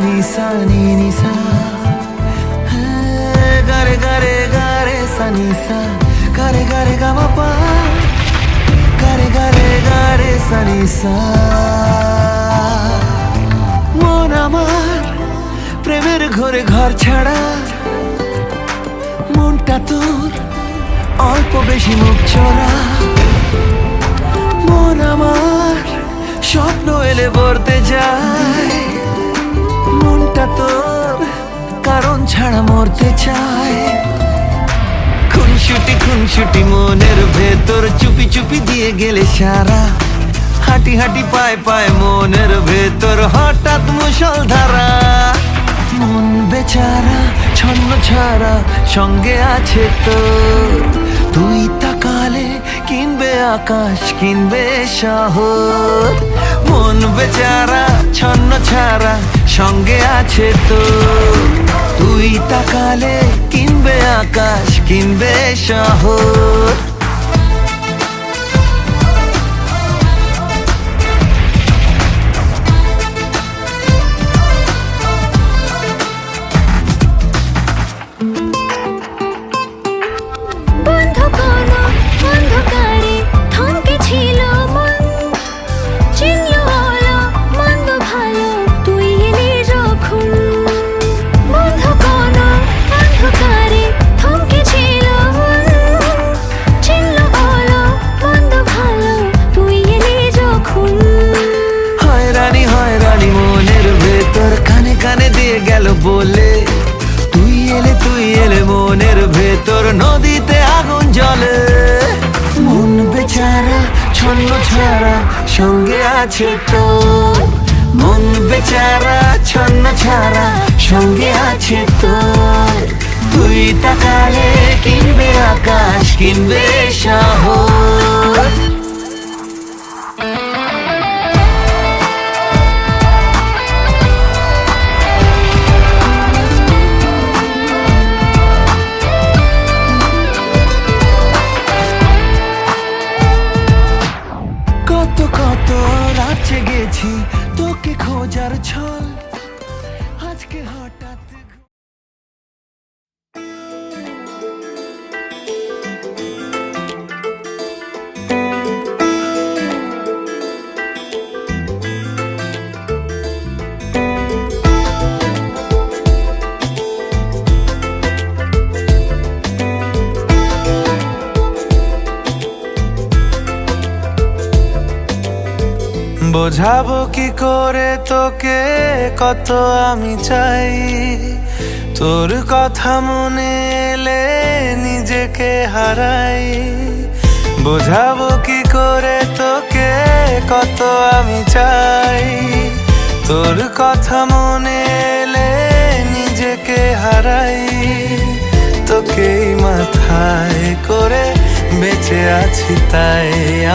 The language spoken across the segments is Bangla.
নি সা নি নি সা, গারে গারে গারে সা নি সা, গারে গারে গা মা পা, গারে গারে গারে সা নি সা। মন আমার প্রেমের ঘরে ঘর ছাড়া, মনটা তোর অল্প বেশি মুখ চড়া। মন আমার স্বপ্ন এলে ভরতে যায়, মনটা তোর কারণ ছাড়া মরতে চায়। খুনসুটি মনের ভেতর চুপি চুপি দিয়ে গেলে সারা, হাঁটি হাঁটি পায় পায় মনের ভেতর হঠাৎ মুষলধারা। মন বেচারা ছন্ন ছাড়া সঙ্গে আছে তোর, তুই তাকালে কিনবে আকাশ কিনবে শহর। মন বেচারা ছন্ন ছাড়া সঙ্গে আছে তোর, তুই তাকালে কিনবে আকাশ কিনবে শহর। কানে দিয়ে গেল বলে, তুই এলে মনের ভেতর নদীতে আগুন জ্বলে। মন বেচারা ছন্ন ছাড়া সঙ্গে আছে তোর, মন বেচারা ছন্ন ছাড়া সঙ্গে আছে তোর, তুই তাকালে কিনবে আকাশ কিনবে শহর। কত রাত জেগেছি তোকে খোঁজার ছল, আজকে হঠাৎ বোঝাবো কি করে তোকে কত আমি চাই, তোর কথা মনে এলে নিজেকে হারাই। বোঝাবো কি করে তোকে কত আমি চাই, তোর কথা মনে এলে নিজেকে হারাই। তোকেই মাথায় করে বেঁচে আছি তাই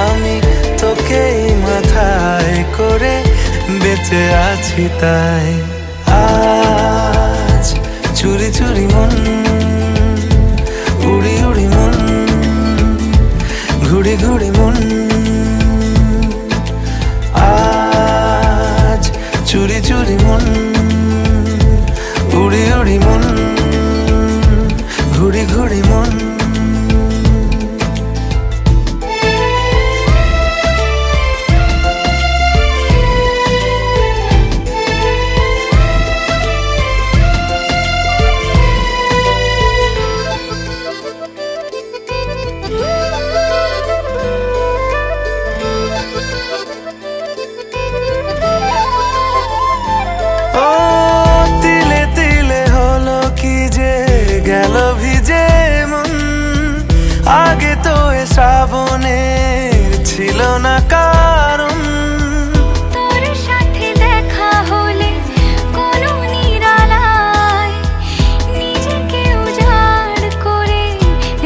আমি, তোকেই মাথায় করে বেঁচে আছি তাই। আজ চুরি চুরি মন উড়ি উড়ি মন, ঘুড়ি ঘুড়ি মন। আজ চুরি চুরি মন উড়ি উড়ি মন, ঘুড়ি ঘুড়ি মন। গেল ভিজে মন, আগে তো এ শ্রাবণের ছিল না কারণ। তোর সাথে দেখা হলে কোনো নিরালায় নিজেকে উজাড় করে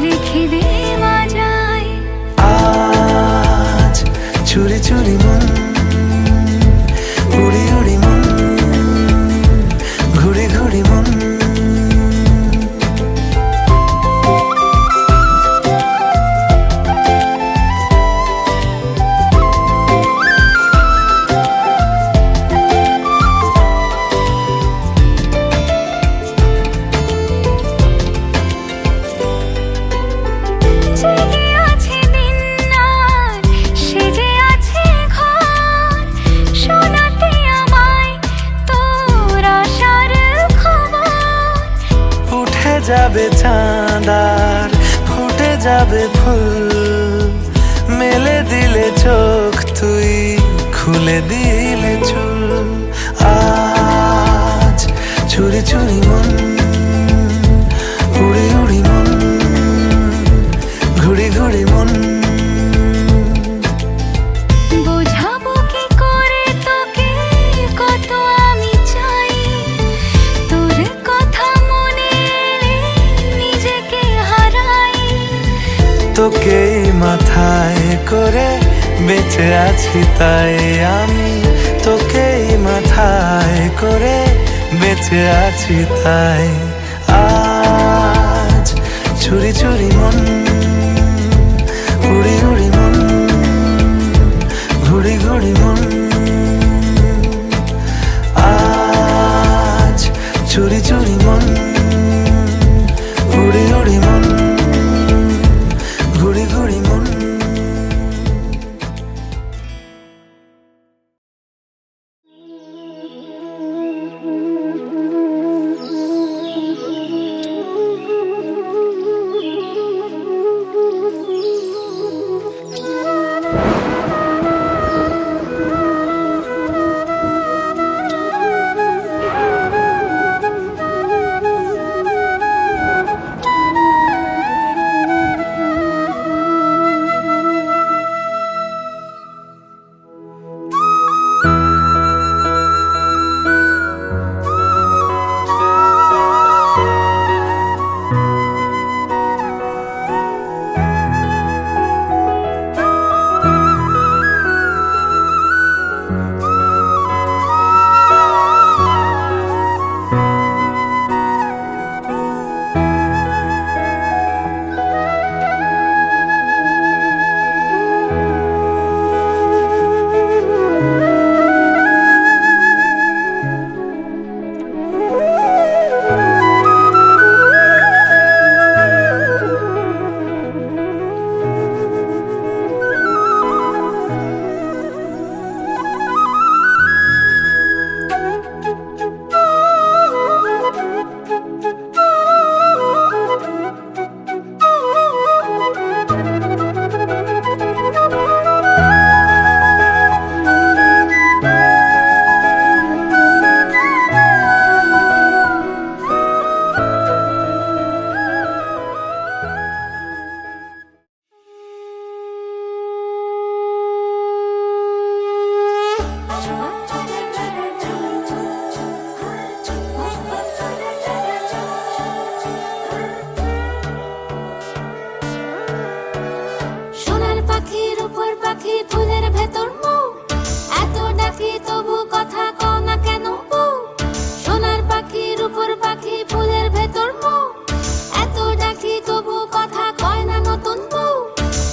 রেখে দে মাঝায়। আজ চুরি চুরি মন উড়ি উড়ি মন, ঘুড়ি ঘুড়ি মন। যাবে চাঁদার ফুটে যাবে ফুল মেলে দিলে চোখ তুই খুলে দিলে চুল আজ চুরি চুরি মন উড়ি উড়ি মন ঘুড়ি ঘুড়ি মন বোঝাবো কি করে তোকে কত আমি চাই তোর কথা মনে এলে নিজেকে হারাই তোকে মাথায় করে বেঁচে আছি তাই আমি তোকে মাথায় করে বেঁচে আছি তাই আজ চুরি চুরি মন উড়ি উড়ি মন ঘুড়ি ঘুড়ি মন আজ চুরি চুরি মন উড়ি উড়ি মন ঘুড়ি ঘুড়ি মন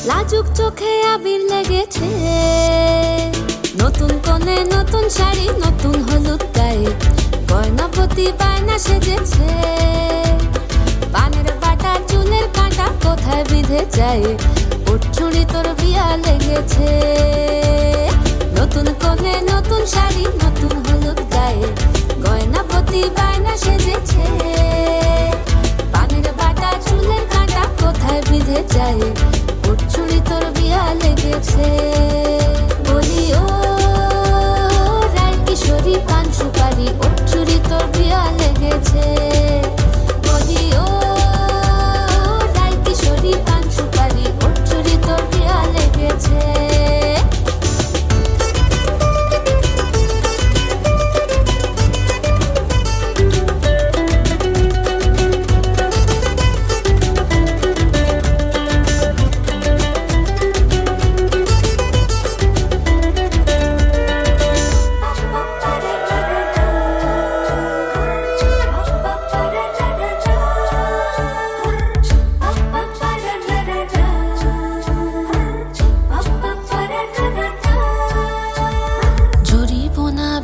লাজুক চোখে আবির লেগেছে, নতুন কোণে নতুন শাড়ি নতুন হলুদ গায়ে, গয়নাপতি বায়না সেজেছে। পানের বাটা চুলের কাঁটা কোথায় বিঁধে যায়, ওর চুড়ি তোর বিয়া লেগেছে। নতুন কোণে নতুন শাড়ি নতুন হলুদ গায়ে, গয়নাপতি বায়না সেজেছে। পানের বাটা চুলের কাঁটা কোথায় বিঁধে যায়, ওর চুড়ি তোর বিয়া লেগেছে। বলি ও রায় কিশোরী পান সুপারি, ওর চুড়ি তোর বিয়া লেগেছে। বলি ও রায় কিশোরী পান সুপারি, ওর চুড়ি তোর বিয়া লেগেছে।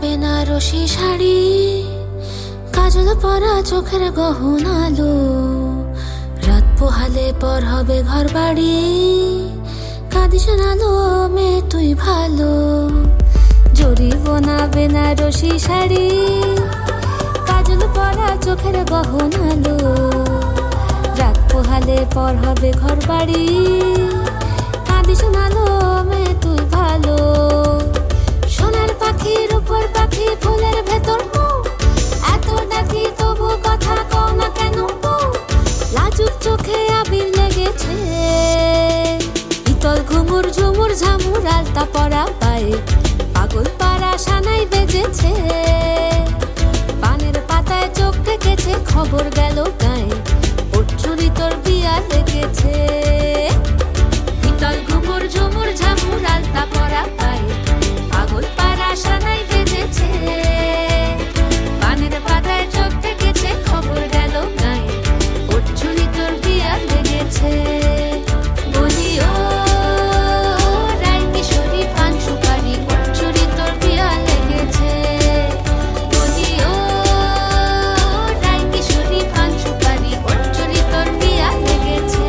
বেনারসি শাড়ি, কাজল পরা চোখের গহনা আলো, রাত পোহালে পর হবে ঘর বাড়ি, কাঁদিস না লো মেয়ে তুই ভালো। জরি বোনা বেনারসি শাড়ি, কাজল পরা চোখের গহনা আলো, রাত পোহালে পর হবে ঘর বাড়ি, কাঁদি শোনালো মেয়ে তুই ভালো। সোনার পাখির উপর পাখি, ফুলের ভেতর মুখ, এত ডাকি তবু কথা কও না কেন বউ? লাজুক চোখে আবির লেগেছে, শীতল ঘুমুর ঝুমুর ঝামুর আলতা পরা পায়ে, পাগল পাড়া সানাই বেজেছে। পানের পাতায় চোখ ঠেকেছে, খবর গেল গায়ে, ওর চুরি তোর বিয়া লেগেছে। শীতল ঘুমুর ঝুমুর ঝামুর আলতা পরা পায়ে, পাগল পাড়া সানাই বেজেছে। পানের পাতায় চোখ ঠেকেছে, খবর গেল গায়ে, ওর চুরি তোর বিয়া লেগেছে। বলি ও রায় কিশোরী পান সুপারি, ওর চুরি তোর বিয়া লেগেছে। বলি ও রায় কিশোরী পান সুপারি, ওর চুরি তোর বিয়া লেগেছে।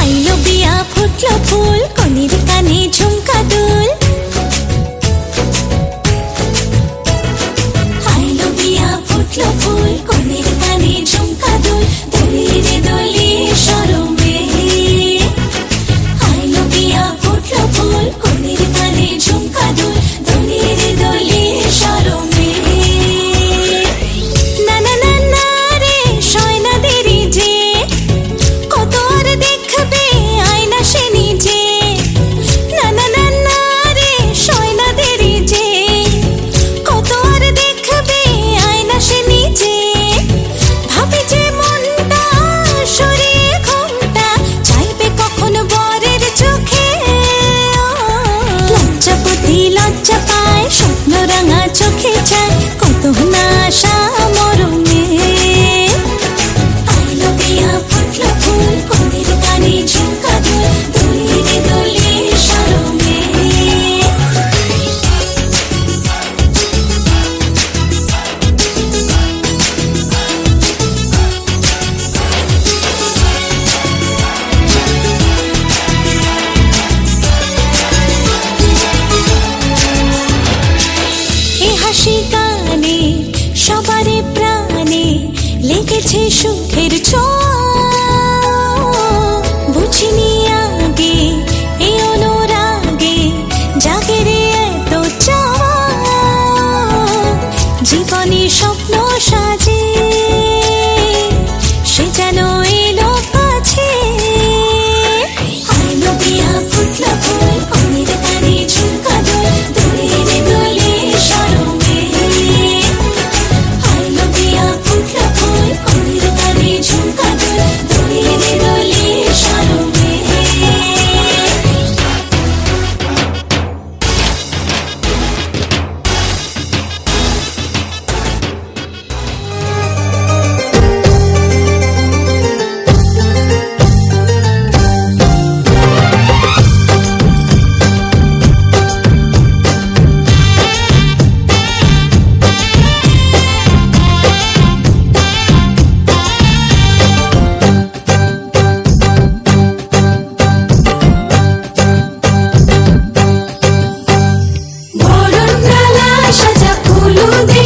আইলো বিয়া ফুটলো ফুল, কনির কানে ঝুমকা দুল। আইলো বিয়া ফুটলো ফুল, কনির কানে ঝুমকা দুল, দোলে রে দোলে শরমে। আইলো বিয়া ফুটলো ফুল, কনির কানে ঝুমকা দুল, দোলে রে দোলে শরমে। না না না না রে সয়না দেরি যে, কত আর দেখবে আয়না সে নিজে। না না না না রে সয়না দেরি যে, কত আর দেখবে আয়না সে নিজে। ভাবে যে মনটা সরিয়ে ঘোমটা, চাইবে কখন বরের চোখে। লজ্জাপতি লজ্জা পায়, স্বপ্ন রাঙা চোখে চায়, কত না আশা মরমে। আইলো বিয়া ফুটলো ফুল, কনের কানে ঝুমকা দুল, দোলে রে দোলে শরমে। এ হাসি গানে সবারে প্রাণে লেগেছে সুখের ছোঁয়া। বুঝিনি আগে এই অনুরাগে জাগে রে এত চাওয়া। জীবনে স্বপ্ন সাজে সে যেন এলো কাছে। আইলো বিয়া ফুটলো ফুল, কনের কানে ঝুমকা দুল, দোলে রে দোলে শরমে। আইলো বিয়া ফুটলো ফুল, কনের কানে ঝুমকা দুল, দোলে রে দোলে শরমে।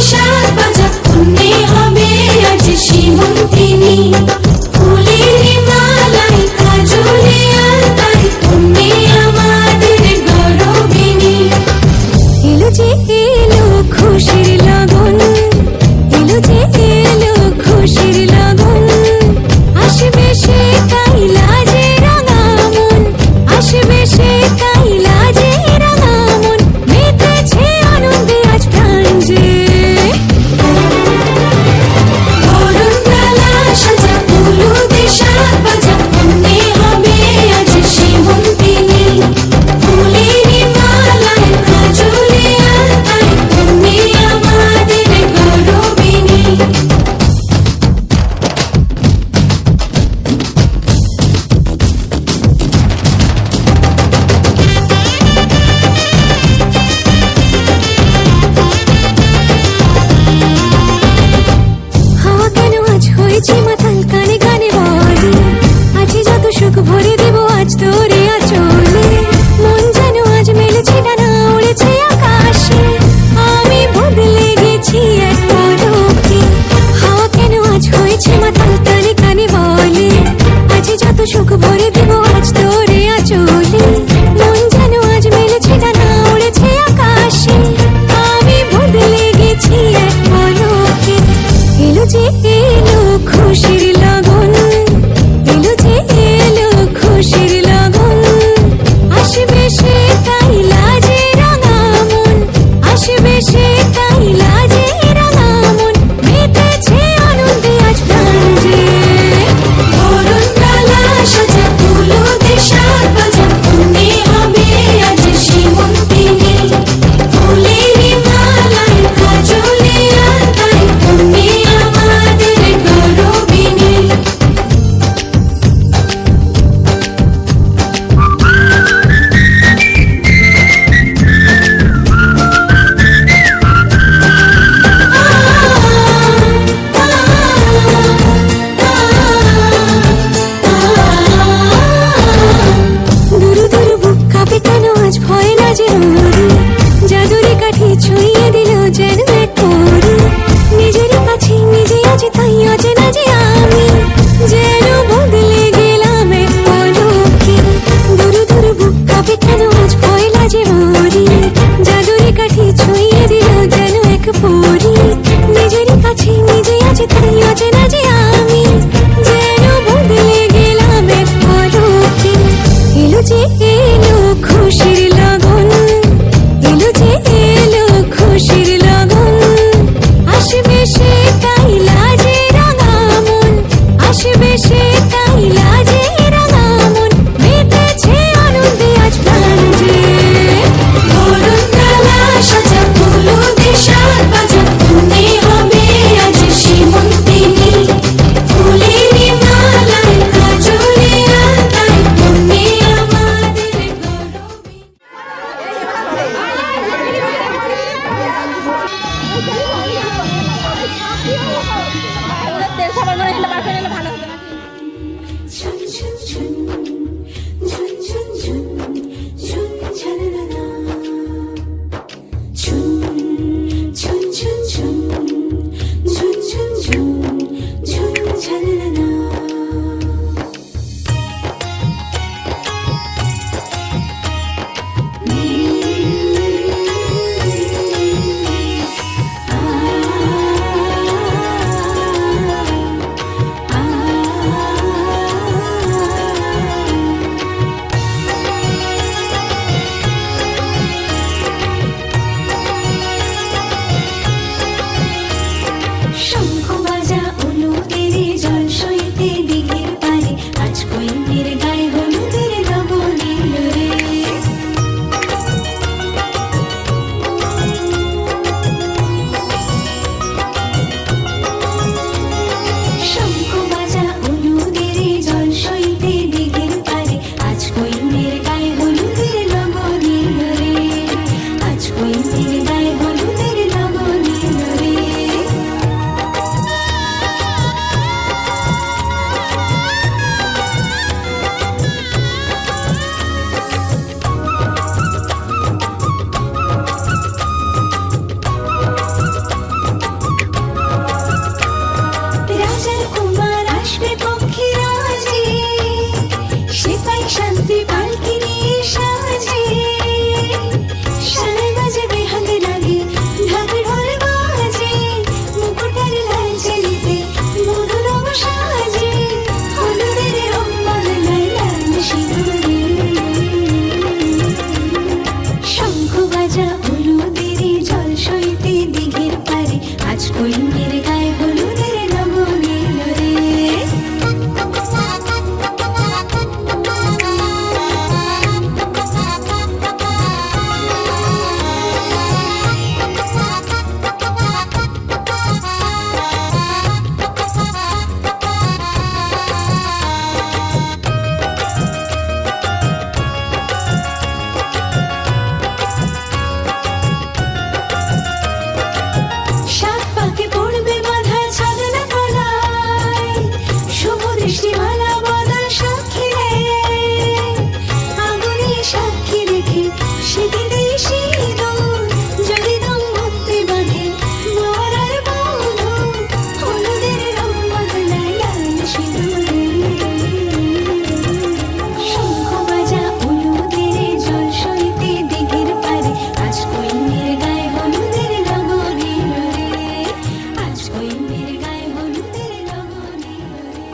সাত বাজা কন্যে হবে আজ সীমন্তিনী ফুলের মালাই কাজলে আলতায় কন্যে আমাদের গৌরবিনী এলো যে এলো খুশির লগন এলো যে এলো খুশির লগন আসবে সে কাইলাজে রাঙা মন আসবে সে কাইলাজে রাঙা মন মেতেছে আনন্দে আজ প্রাণ যে বরণডালা সাজা হলুদে সাত বাজা কন্যে হবে আজ সীমন্তিনী ফুলের মালায় কাজলে আলতায় কন্যে আমাদের গৌরবিনী হাওয়া কেন আজ হয়েছে মাতাল কানে কানে বলে আছে যত সুখ ভরে দেব আজ তোরে আচলে মন যেন আজ মেলেছে ডানা উড়েছে আকাশে আমি বদলে গেছি এক পলকে হাওয়া কেন আজ হয়েছে মাতাল কানে কানে বলে আছে যত সুখ ভরে দেব আজ তোরে আচলে মন যেন আজ মেলেছে ডানা উড়েছে আকাশে আমি বদলে গেছি এক পলকে এলো যে এলো খুশির লগন এলো যে এলো খুশির লগন আসবে সে কাইলাজে রাঙা মন আসবে সে কাইলাজে রাঙা মন মেতেছে আনন্দে আজ প্রাণ যে বরণডালা সাজা হলুদে সাত বাজা কন্যে হবে আজ সীমন্তিনী ফুলের মালায় কাজলে আলতায় কন্যে আমাদের গৌরবিনী দুরু দুরু বুক কাঁপে কেন আজ ভয় লাজে ওরে জাদুরে কাঠি ছুঁয়ে দিল যেন এক পরি নিজেরই কাছে নিজে আছে তাই অচেনা যে আমি যেন বদলে গেলাম এক পলকে দুরু দুরু বুক কাঁপে কেন আজ ভয় লাজে ওরে জাদুরে কাঠি ছুঁয়ে দিল যেন এক পরি নিজেরই কাছে নিজে আছে তাই অচেনা যে আমি যেন বদলে গেলাম এক পলকে এলো যে এলো খুশির লগন এলো যে এলো খুশির লগন আসবে সে কাইলাজে রাঙা মন আসবে সে কাইলাজে রাঙা মন মেতেছে আনন্দে আজ প্রাণ যে বরণডালা সাজা হলুদে সাত বাজা কন্যে হবে আজ সীমন্তিনী ফুলের মালায় কাজলে আলতায় কন্যে আমাদের গৌরবিনী তেল সাবান মনে হলে বার করে নিলে ভালো হতো না ঝুন ঝুন ঝুন ঝুন ঝুন ঝুন ঝুন ঝালালা ঝুন ঝুন ঝুন ঝুন ঝুন ঝুন ঝুন ঝুন ঝালালা আ কলিঙ্গের গায়ে হলুদের রঙ এলো রে। সাত পাকে পড়বে মাথায় ছাদনা তলায়, শুভ দৃষ্টিমালা বদল সাক্ষী রে। আগুনে সাক্ষী রেখে সেদিনেই সিঁদুর, যদি দম্পতি বাঁধে বর আর বধূ, হলুদের রং বদলায় লাল সিঁদুরে। শঙ্খ বাজা হলুদের জল সইতে দিঘির পারে, আজ কলিঙ্গের গায়ে হলুদের লগন এলো রে। আজ কলিঙ্গের গায়ে হলুদের লগন এলো রে।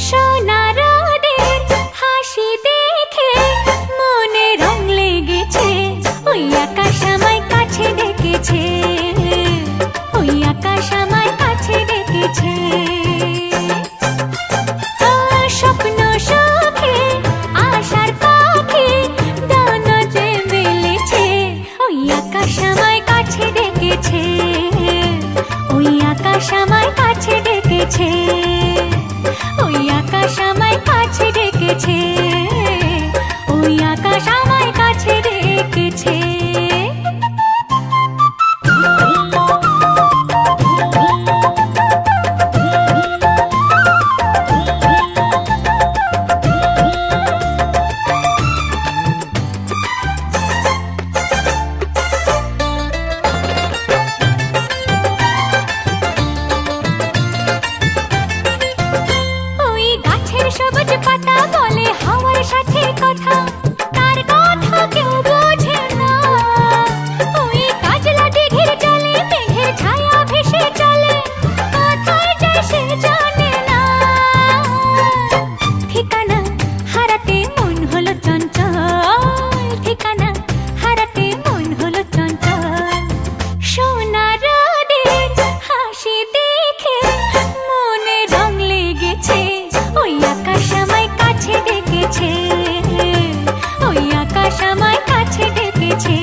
সোনা রোদের হাসি দেখে মনে রং লেগেছে, ওই আকাশ আমায় কাছে ডেকেছে, ওই আকাশ আমায় কাছে ডেকেছে। স্বপ্ন সুখে আশার পাখি ডানা যে মেলেছে, ওই আকাশ আমায় কাছে ডেকেছে, ওই আকাশ আমায় কাছে ডেকেছে, ওই আকাশ আমায় কাছে ডেকেছে, ওই আকাশ আমায় কাছে ডেকেছে। ওই গাছের সবুজ পাতা বলে হাওয়ার সাথে কথা, তার কথা কেউ বোঝে না। ওই কাজলা দিঘির জলে মেঘের ছায়া ভেসে চলে, কোথায় যায় সে জানে না। ঠিকানা হারাতে মন হলো চঞ্চল, ঠিকানা হারাতে মন হলো চঞ্চল। সোনা রোদের হাসি দেখে মনে রং লেগেছে, ওই আকাশ আমায় কাছে ডেকেছে, ওই আকাশ আমায় কাছে ডেকেছে,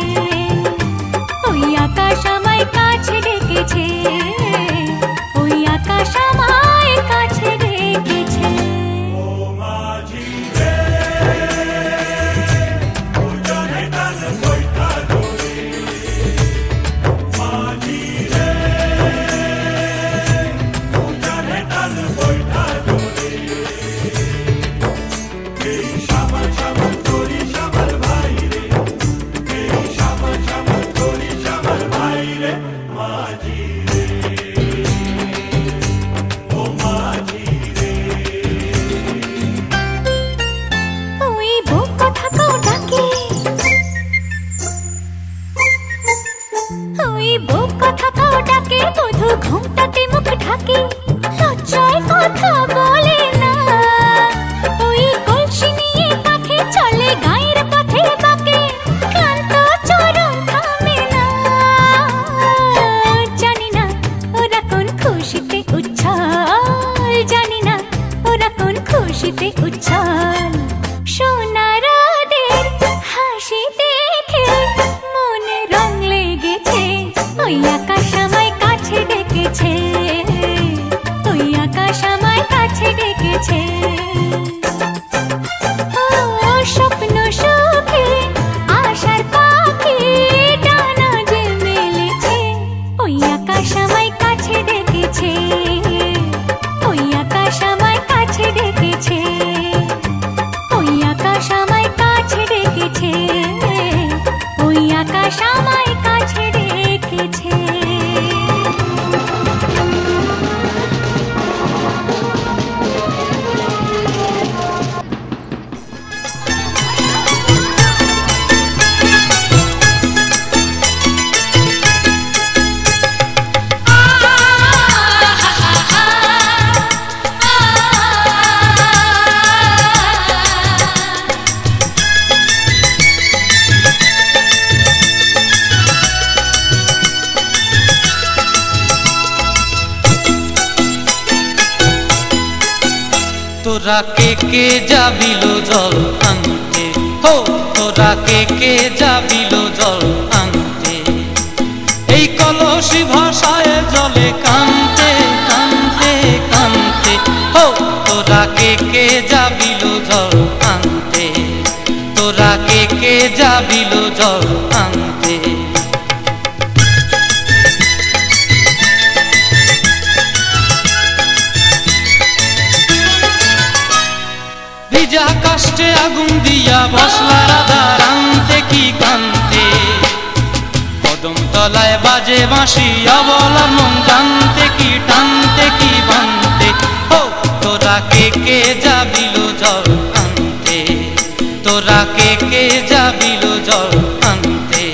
ওই আকাশ আমায় কাছে ডেকেছে, ওই আকাশ আমায় কাছে ডেকেছে। ওই বুক কথাকেও ডাকে, ওই বুক কথাকেও ডাকে, বধূ ঘুমটাতে মুখ ঢাকে, লজ্জায় কথা বলে না। ওই কলসি নিয়ে কাঁধে চলে গায়ের পথে বাঁকে, ক্লান্ত চরণ থামে না। জানি না ওরা কোন খুশিতে উচ্ছ্বাস হাসিতে উচ্ছল সোনা রোদের হাসি দেখে মনে রং লেগেছে ওই আকাশ আমায় কাছে ডেকেছে ওই আকাশ আমায় কাছে ডেকেছে ও স্বপ্ন সুখে আশার পাখি ডানা যে মেলেছে ওই আকাশ আমায় কাছে ডেকেছে ওই আকাশ আমায় কাছে ডেকেছে ওই আকাশ আমায় কাছে ডেকেছে ওই আকাশ আমায় কাছে ডেকেছে তোরা কে যাবিল জল আনতে হো তোরা কে যাবিল জল আনতে এই কলসি ভাষায় জলে কানতে কানতে কানতে হো তোরা কে যাবিল জল আনতে তোরা কে যাবিল জল আনতে ভিজা কাষ্টে আগুন দিয়া বসলা রাধা রানতে কি কানতে কদম তলায় বাজে বাঁশি অবলার মন জানতে কি টানতে কি বানতে হো তোরা কে যাবিল জল আনতে তোরা কে যাবিল জল আনতে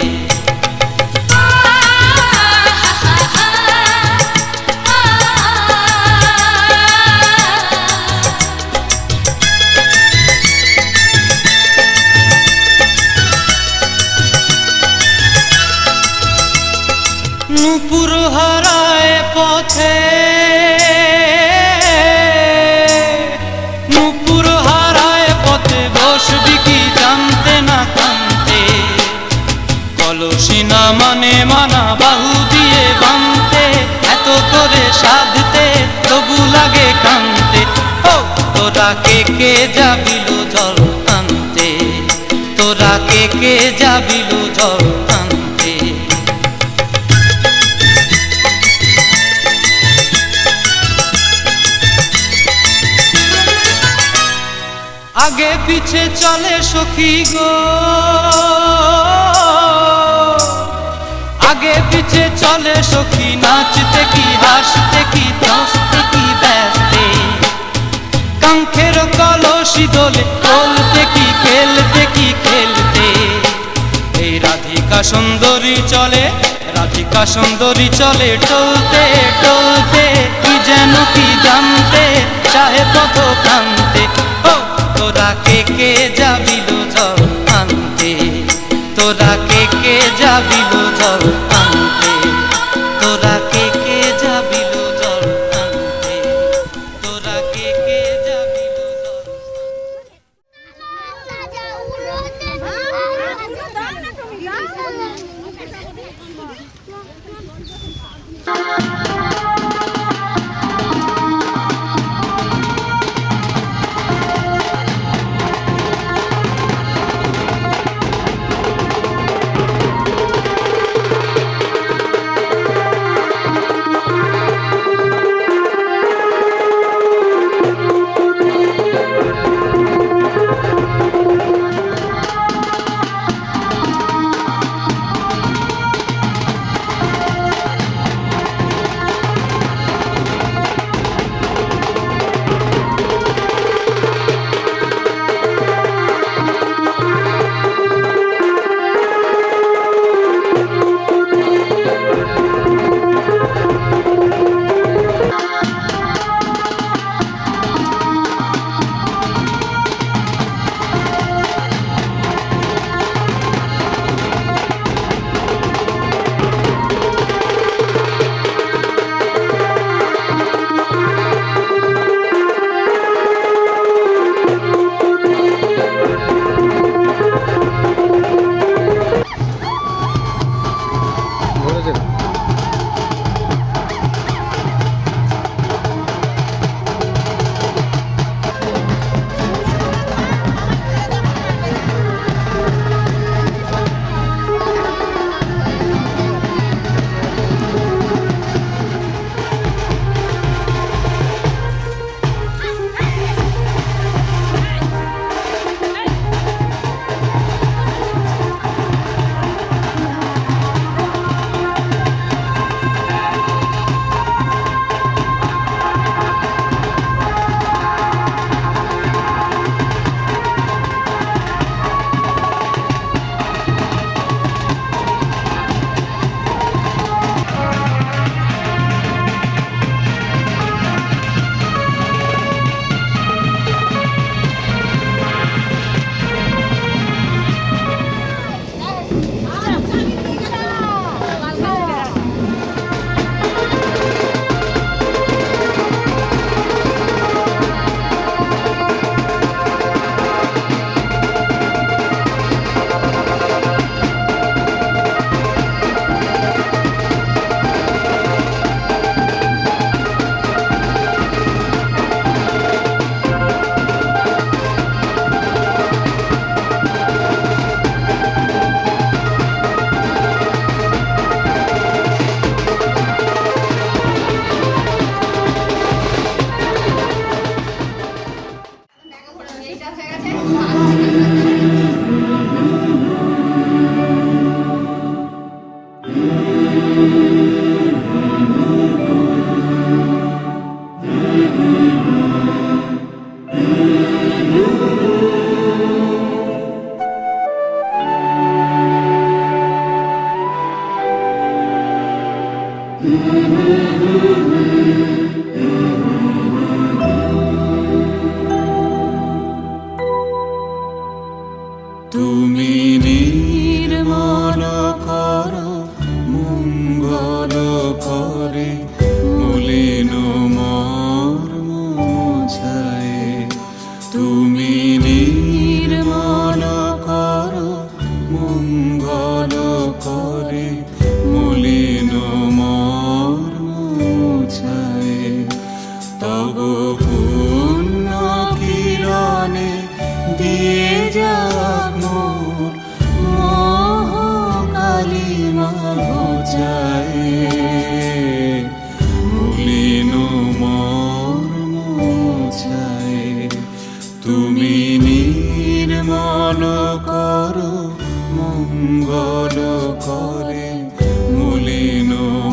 নূপুর হারায় পথে নূপুর হারায় পথে বসবি কি জানতে না কানতে কলসি না মানে মানা বাহু দিয়ে বানতে এত করে সাধতে তবু লাগে কানতে ও তোরা কে যাবিল জল আনতে তোরা কে যাবিল জল আনতে আগে পিছে চলে সখী গো আগে পিছে চলে সখী নাচতে কি হাসতে কি দস্তে কি ব্যস্তে কাঙ্ক্ষের কলসি দোলে বলতে কি খেলতে কি খেলতে এই রাধিকা সুন্দরী চলে টলতে টলতে কি যেন কি জানতে চাহে পথ কান্তে ও তোরা কে যাবিল জল আনতে তোরা কে যাবিল জল আনতে তোরা কে যাবিল জল আনতে তোরা কে যাবিল জল দিয়ে যাক মোর মোহ কালিমা ঘোচায়, মলিন মোর মোছায়। তুমি নির্মল করো মঙ্গল করে, মলিন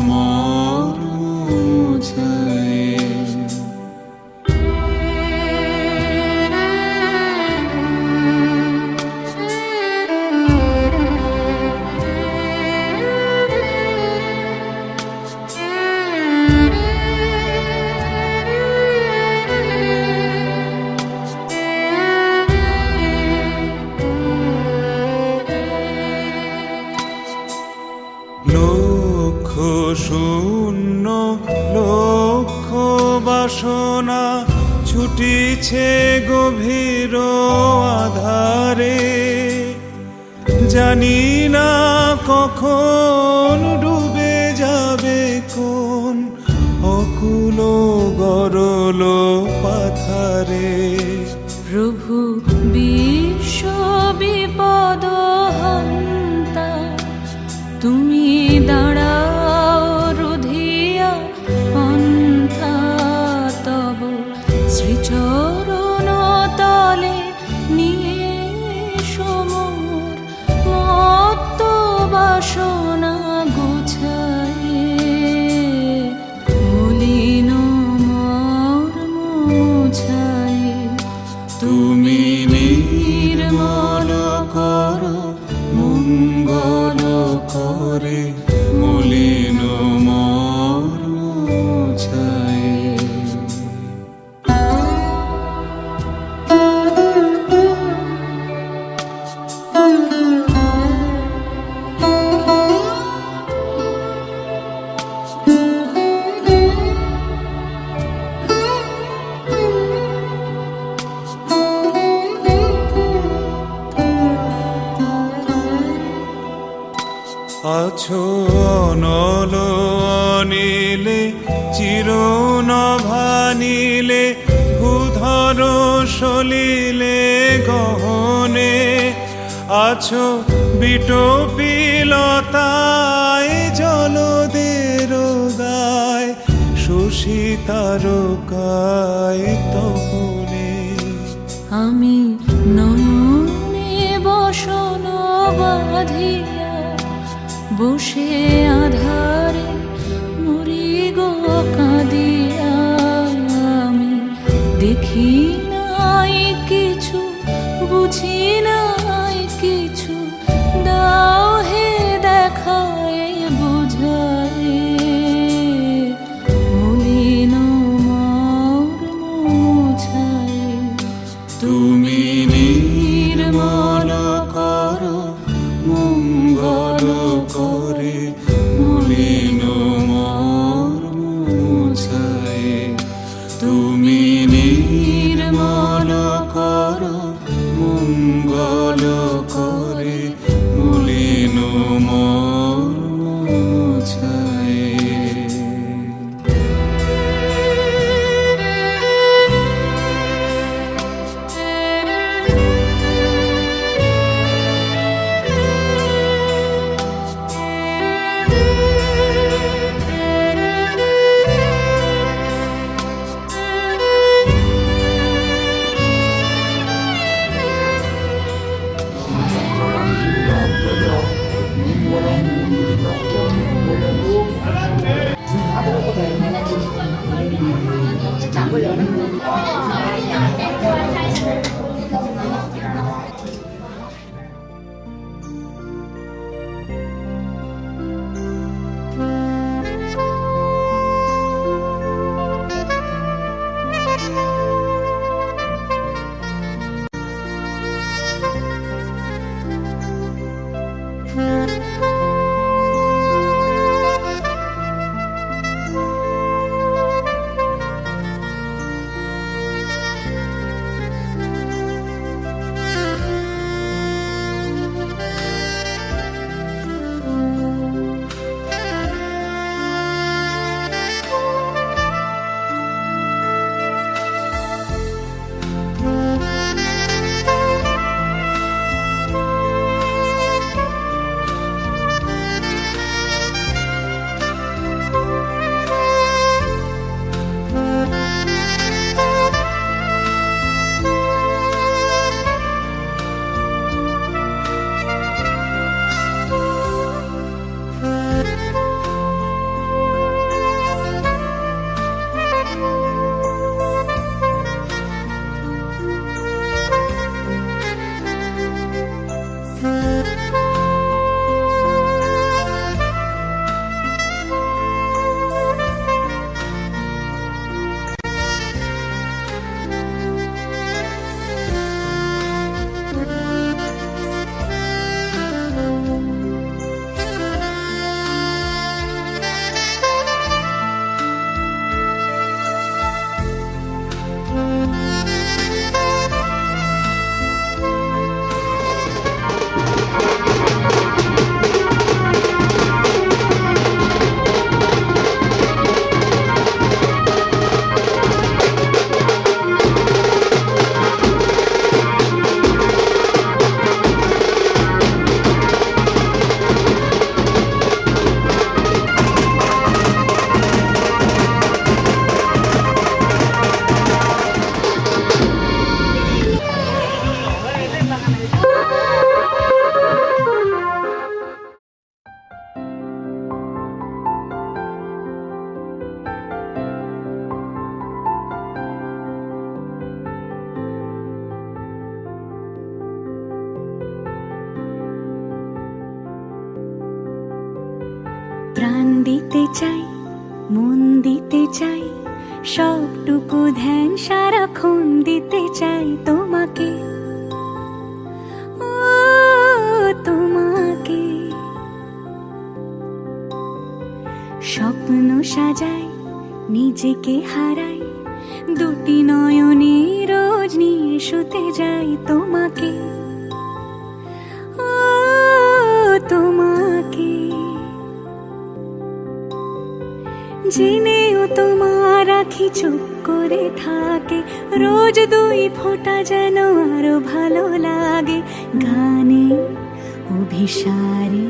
মোর মোছায়। লক্ষ শূন্য লক্ষ বাসনা ছুটিছে গভীর আধারে, জানি না কখন ডুবে যাবে কোন অকুল গরল পাথারে। প্রভু বিশ্ব বিপদ হন্তা, তুমি দাঁড়াও রুধিয়া পন্থা, তব শ্রীচরণ তলে নিয়ে সমর মত্ত বাসনা গুছায়ে, মলিন মোর মোছায়ে। তুমি নির্মল করো মঙ্গল করে, মলিন মোর মোছায়। আছো অনল অনিলে চিরনভানিলে, ভূধর সলিলে গহনে। আছো বিটপিলতায় জলদের গায়, শশী তারকায় তপনে। আমি নয়নে বসন বাঁধিয়া বসে আধারে মরি গো কাঁদিয়া, আমি দেখি নাই কিছু বুঝি নাই কিছু, দাও হে দেখায় বুঝায়, মলিন মোর মোছায়। তুমি নির্মল করো মঙ্গল করে, মলিন মোর মোছায়। তুমি নির্মল করো মঙ্গল চাই, মন দিতে চাই, সবটুকু ধ্যান সারাক্ষণ দিতে চাই তোমাকে, ও তোমাকে। স্বপ্ন সাজাই, নিজেকে হারাই, দুটি নয়নে রোজ নিয়ে শুতে যাই তোমাকে, ও তোমাকে। জেনেও তোমার আখি চুপ করে থাকে, রোজ দুই ফোঁটা যেন আরো ভালো লাগে। গানে অভিসারে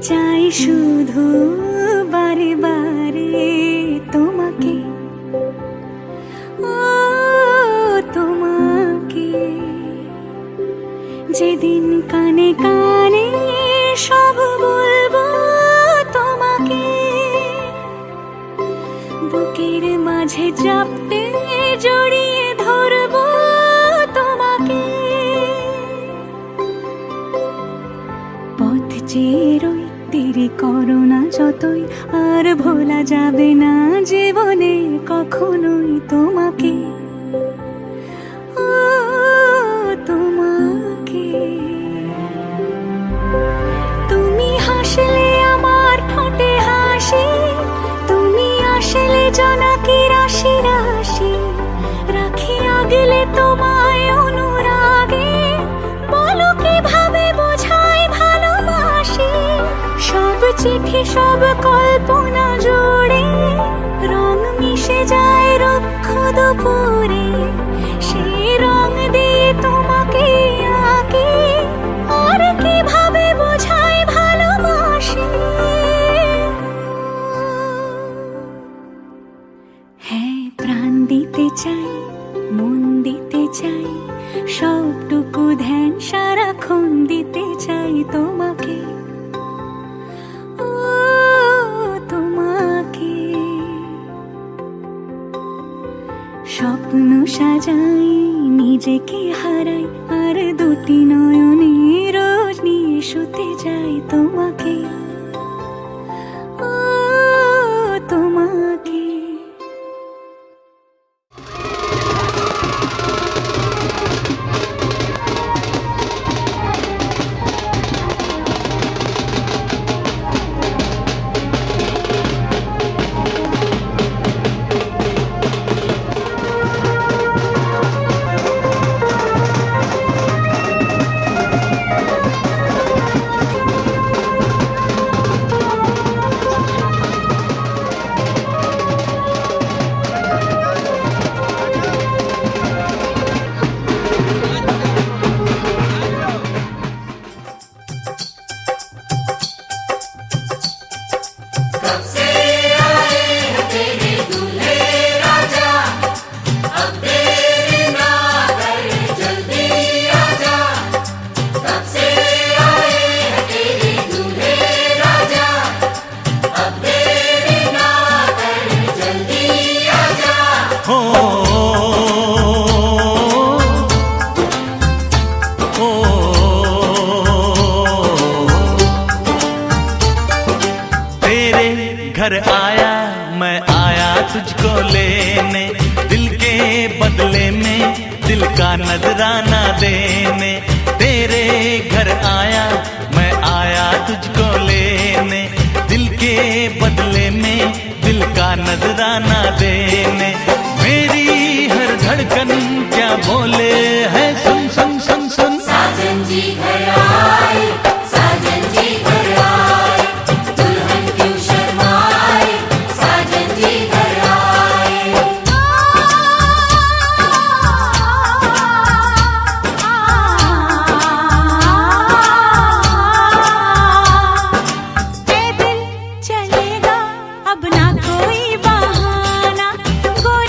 চাই শুধু বারে বারে তোমাকে, ও তোমাকে। যেদিন কানে কানে সব বলবো তোমাকে, বুকের মাঝে চাপতে জড়িয়ে ধরবো তোমাকে। পথ চেয়ে রই, দেরি করো না যতই, আর ভোলা যাবে না জীবনে কখনোই তোমাকে, ও তোমাকে। তুমি হাসলে আমার ঠোঁটে হাসি, তুমি আসলে জোনাকি রাশি রাশি, রাখি আগলে তোমায় অনুরাগে, বলো কিভাবে বোঝাই ভালোবাসি। সব চিঠি সব কল্পনা জুড়ে রং মিশে যায় রুক্ষ দুপুরে, সেই রং দিয়ে তোমাকে আঁকি, আর কিভাবে বোঝাই ভালোবাসি। হ্যাঁ, প্রাণ দিতে চাই, মন দিতে চাই, সবটুকু ধ্যান সারাক্ষণ দিতে চাই তোমাকে, ও তোমাকে। স্বপ্ন সাজাই, নিজেকে হারাই, আর দুটি নয়নে রোজ নিয়ে শুতে যাই তোমাকে, ও তোমাকে। घर आया मैं आया तुझको लेने, दिल के बदले में दिल का नजराना देने। तेरे घर आया मैं आया तुझको लेने, दिल के बदले में दिल का नजराना देने। मेरी हर धड़कन क्या बोले है, सुन सुन सुन सुन। साजन जी घर आए, साजन जी घर आए, दुल्हन क्यों शर्माए, साजन जी घर आए। दिल चलेगा अब ना कोई बहाना, गोरी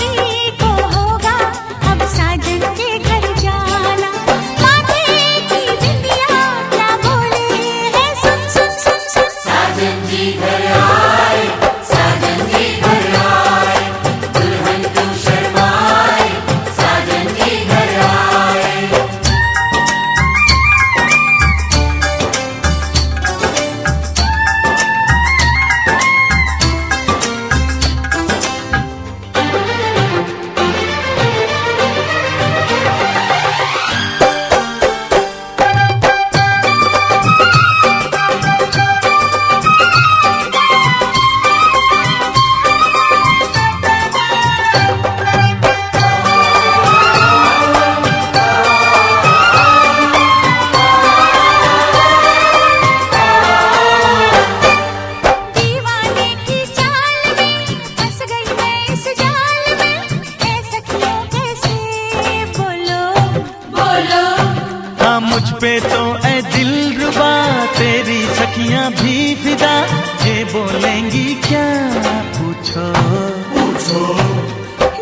मुझ पे तो ऐ दिलरुबा तेरी सखियां भी फिदा, ये बोलेंगी क्या पूछो पूछो।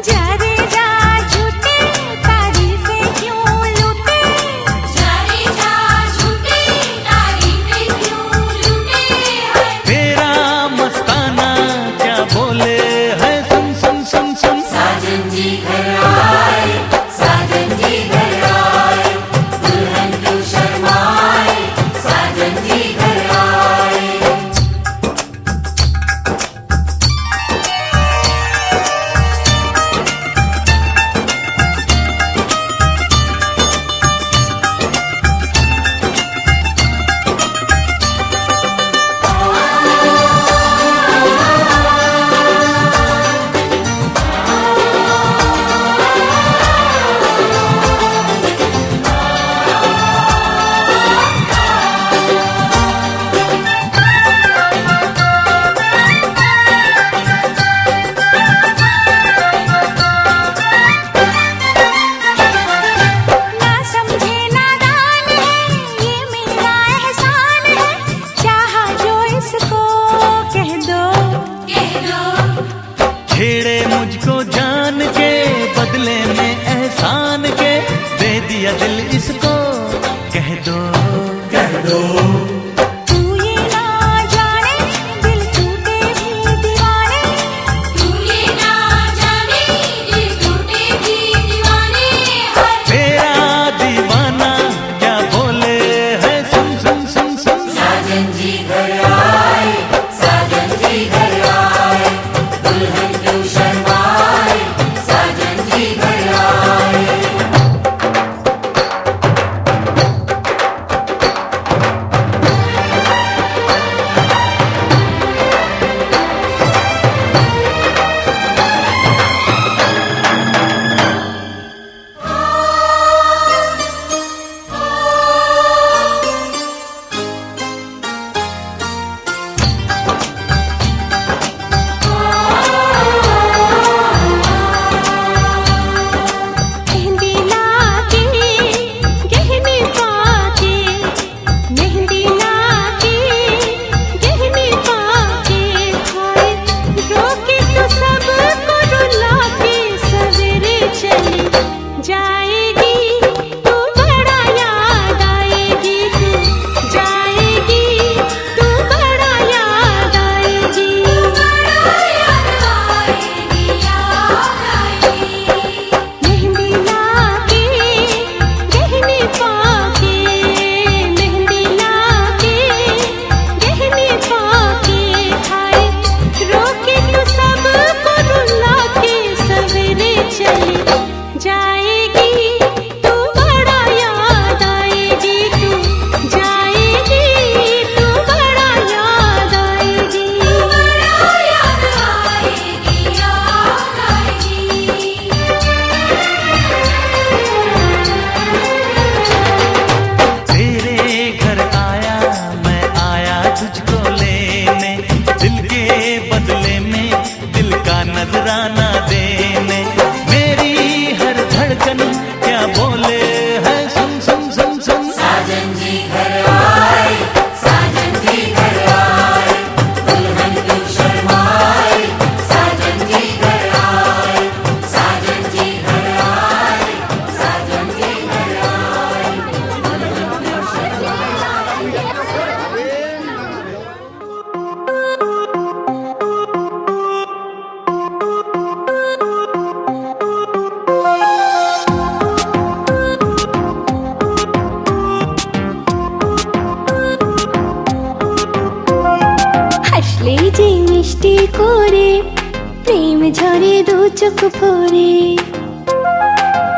जा रे जा झूठे तारीफें क्यों लूटे, जा रे जा झूठी तारीफें क्यों लूटे हैं। तेरा मस्ताना क्या बोले है, सुन सुन सुन सुन। साजन जी घर आए, साजन जी घर आए, दुल्हन क्यों शर्माए, साजन जी घर आए। ना समझे नादान है, ये मेरा एहसान है, चाहा जो इसको कह दो। कह दो छेड़े मुझको जान के बदले में एहसान के, दे दिया दिल इसको कह दो कह दो। तू ये ना जाने दिल टूटे भी दीवाने, तू ये ना जाने दिल टूटे भी दीवाने हैं। तेरा दीवाना क्या बोले है, सुन सुन सुन सुन। साजन जी घर आए, साजन जी घर आए, दुल्हन क्यों शर्माए, साजन जी घर आए। मेहंदी लाके गहने पाके, मेहंदी लाके गहने पाके, हाय रोके तो सबको रुला के सवेरे चली जाएगी, तू बड़ा याद आएगी, तू जाएगी, तू बड़ा याद आएगी, बड़ा याद आएगी, याद आएगी। मेहंदी लाके गहने पाके, मेहंदी लाके गहने पाके, हाय रोके तो सबको रुला के सवेरे चली जाएगी, तू बड़ा याद आएगी, तू जाएगी, तू बड़ा याद आएगी, बड़ा याद आएगी, याद आएगी। तेरे घर आया मैं आया तुझको लेने, दिल के बदले में दिल का नजराना देने। मेरी हर धड़कन क्या बोले है, सुन सुन सुन सुन। साजन जी घर आए, साजन जी घर आए, दुल्हन क्यों शर्माए, साजन जी घर आए, साजन जी घर आए, साजन जी घर आए, दुल्हन क्यों शर्माए। হাসলে যে মিষ্টি করে প্রেম ঝরে দু চোখ ভরে,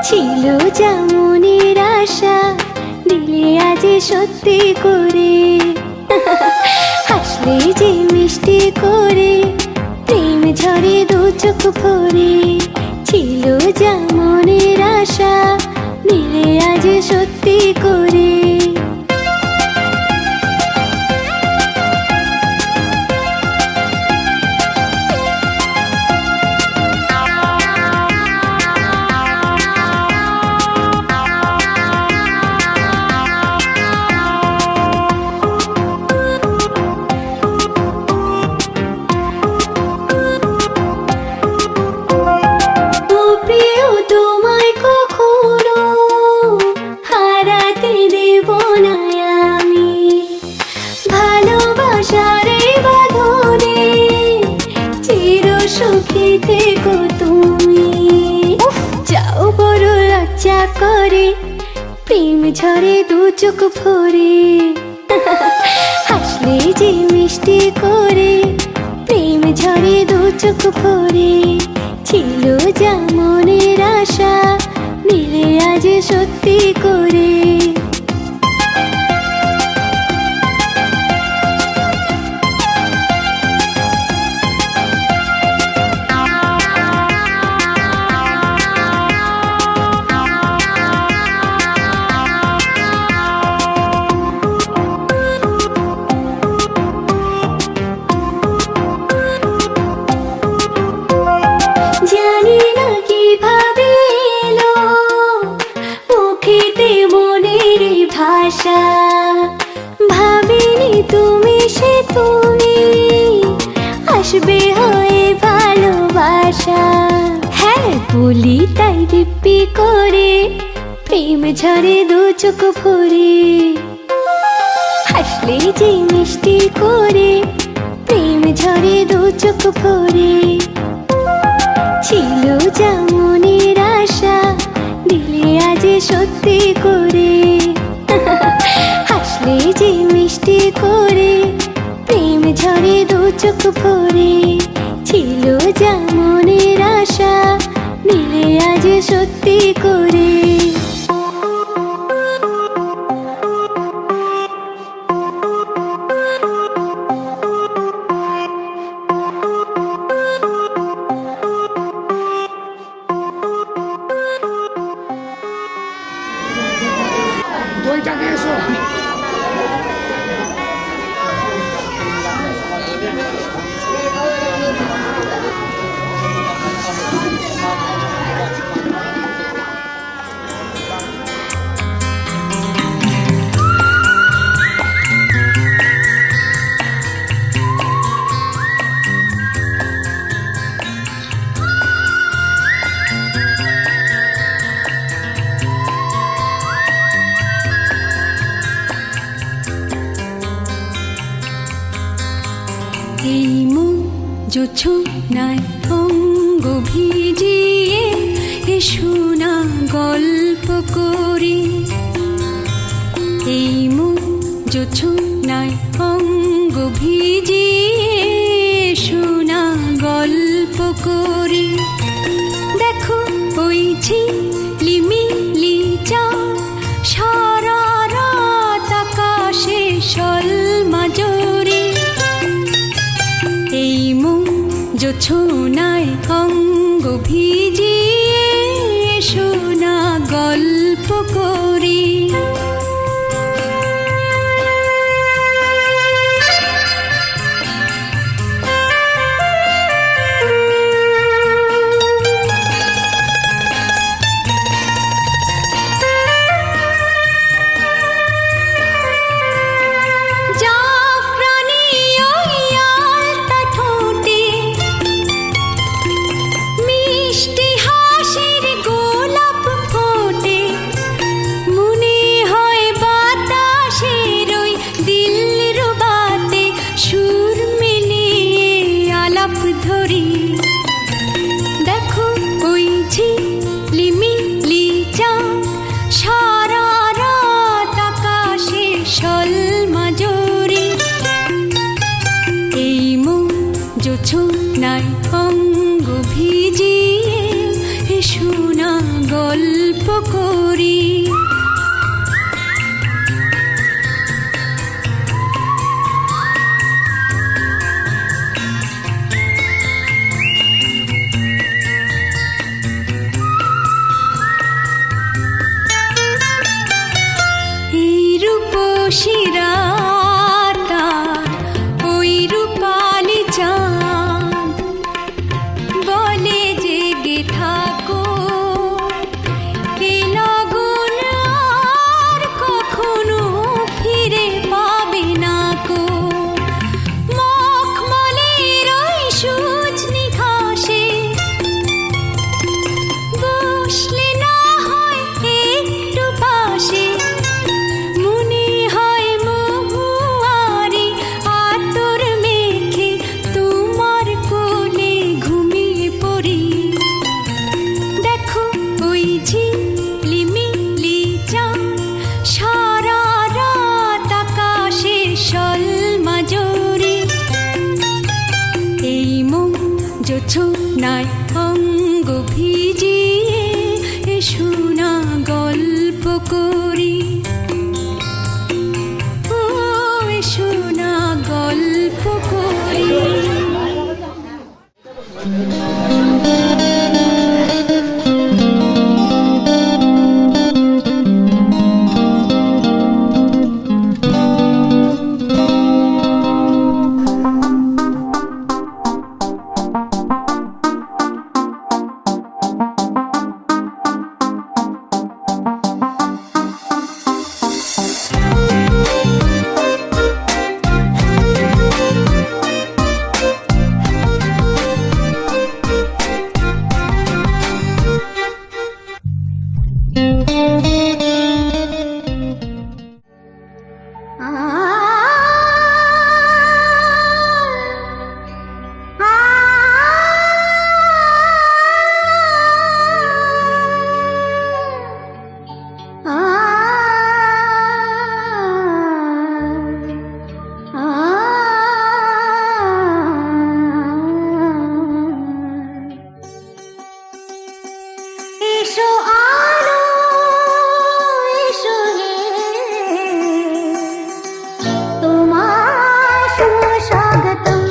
ছিল যা মনের আশা দিলে আজ সত্যি করে। হাসলে যে মিষ্টি করে প্রেম ঝরে দু চোখ ভরে, ছিল যা মনের আশা দিলে আজ সত্যি করে। লজ্জা করে, প্রেম ঝরে দু চোখ ভরে। হাসলে যে মিষ্টি করে, প্রেম ঝরে দু চোখ ভরে। ছিল যা মনের আশা, দিলে আজ সত্যি করে। জানি না কিভাবে এলো মুখেতে মনের ভাষা, ভাবিনি তুমি সে তুমি আসবে হয়ে ভালোবাসা। হ্যাঁ বলি তাই দিব্যি করে, প্রেম ঝরে দু চোখ ভরে। হাসলে যে মিষ্টি করে, প্রেম ঝরে দু চোখ ভরে। ছিল যা মনের আশা, দিলে আজ সত্যি করে। হাসলে যে মিষ্টি করে, প্রেম ঝরে দু চোখ ভরে। ছিল যা মনের আশা, দিলে আজ সত্যি করে। এই মন জোছনায় অঙ্গ ভিজিয়ে এসো না গল্প করি। এই মন জোছনায় অঙ্গ ভিজিয়ে এসো না গল্প করি। দেখো ওই ঝিলিমিলি চাঁদ সারা রাত আকাশে সলমাজরি। এই মন জোছনায় অঙ্গ ভিজিয়ে এসো না গল্প করি। দেখো ওই ঝিলিমিলি চাঁদ সারা রাত আকাশে সলমাজরি। এই মন জোছনায় অঙ্গ ভিজিয়ে এসো না গল্প করি। শিরাটা ওই রূপালি চাঁদ বলে জেগে থাকো, এ লগন আর কখনো ফিরে পাবে না কো। মখমলের ওই সজনি ঘাসে বসলে না হয় একটু পাশে, শোনা গল্প করি, ও শোনা গল্প করি। সুস্বাগতম।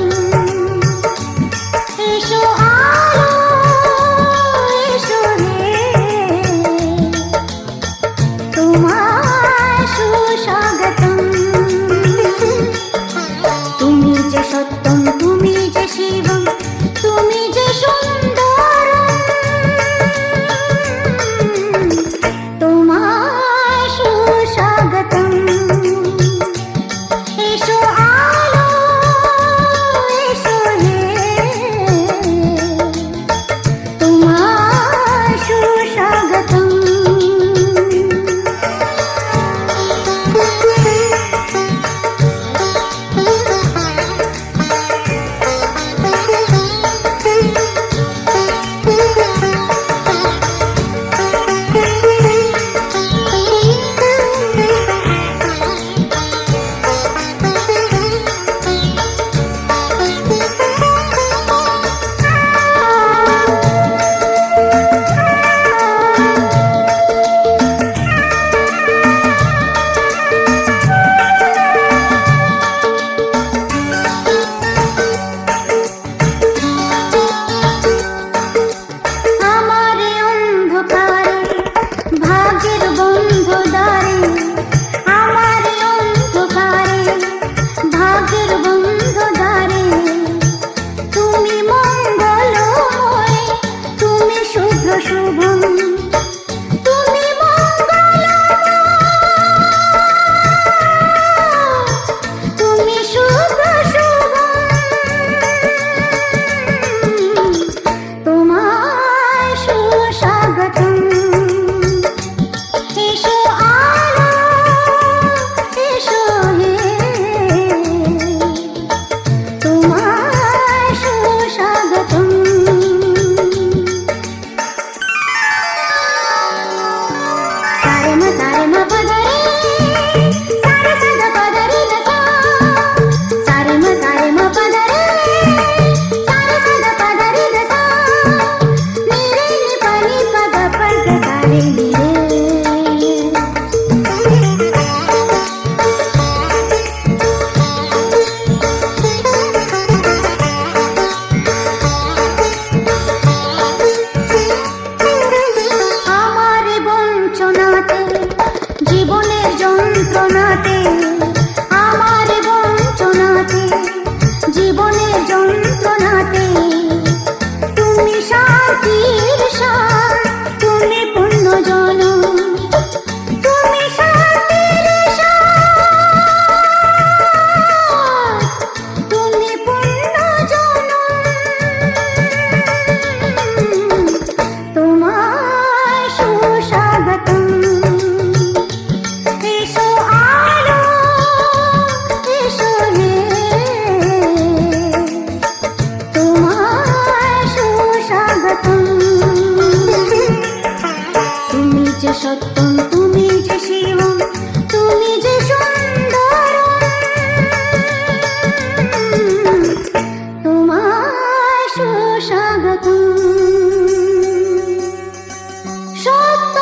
সত্য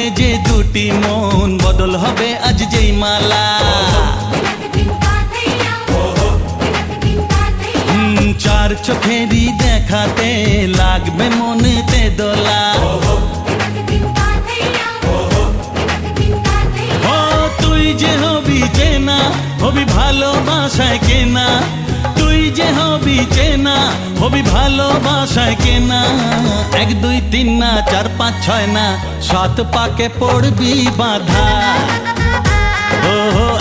হবে যে দুটি মন, বদল হবে আজ যেই মালা। চার চোখেরই দেখাতে লাগবে মনেতে দোলা। ও তুই যে হবি চেনা, হবি ভালোবাসায় কেনা। তুই যে হবি চেনা, হবি ভালোবাসায় কেনা। 1 2 3 না 4 5 6 না 7 পাকে পড়বি বাঁধা। ও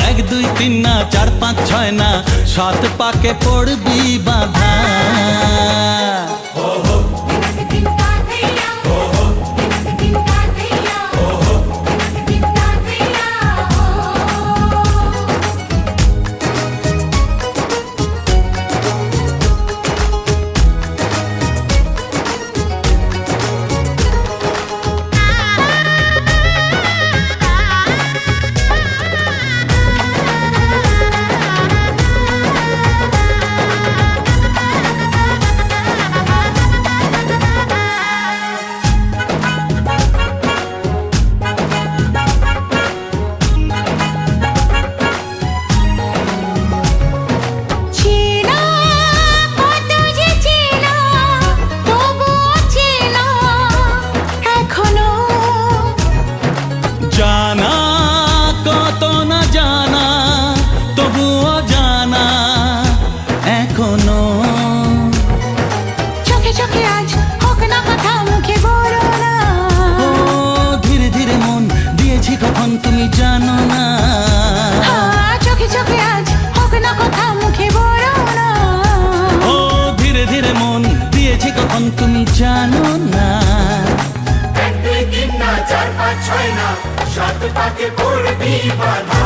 1 2 3 না 4 5 6 না 7 পাকে পড়বি বাঁধা। জানা কত না জানা, তবুও জানা এখনো। চোখে চোখে আজ হোক না কথা, মুখে বলো না। ও ধীরে ধীরে মন দিয়েছি কখন তুমি জানো না। চোখে চোখে আজ হোক না কথা, মুখে বলো না। ও ধীরে ধীরে মন দিয়েছি কখন তুমি জানো না। 1 2 3 না 4 5 6 না 7 পাকে পড়বি বাঁধা।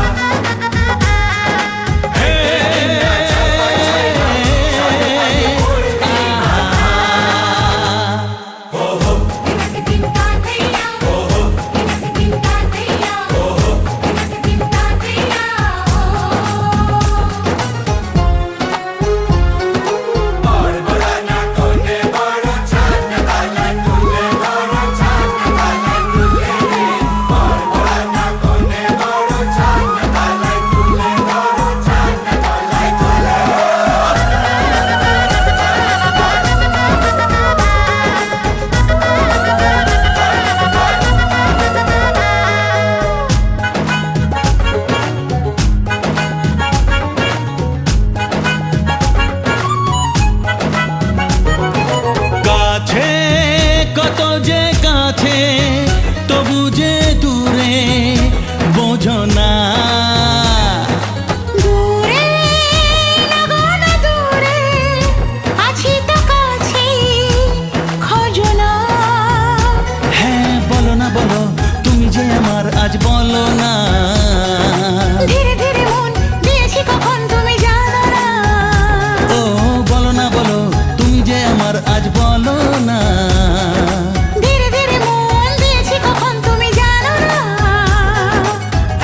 কত যে কাছে তবু যে দূরে বোঝো না। দূরে লাগো না দূরে, আছি তো কাছে খোঁজো না। হ্যাঁ বলো না বলো, তুমি যে আমার আজ বলো না। ধীরে ধীরে মন দিয়েছি কখন তুমি জানো না। ও বলো না বলো, তুমি যে আমার আজ বলো না। ধীরে ধীরে মন দিয়েছি কখন তুমি জানো না।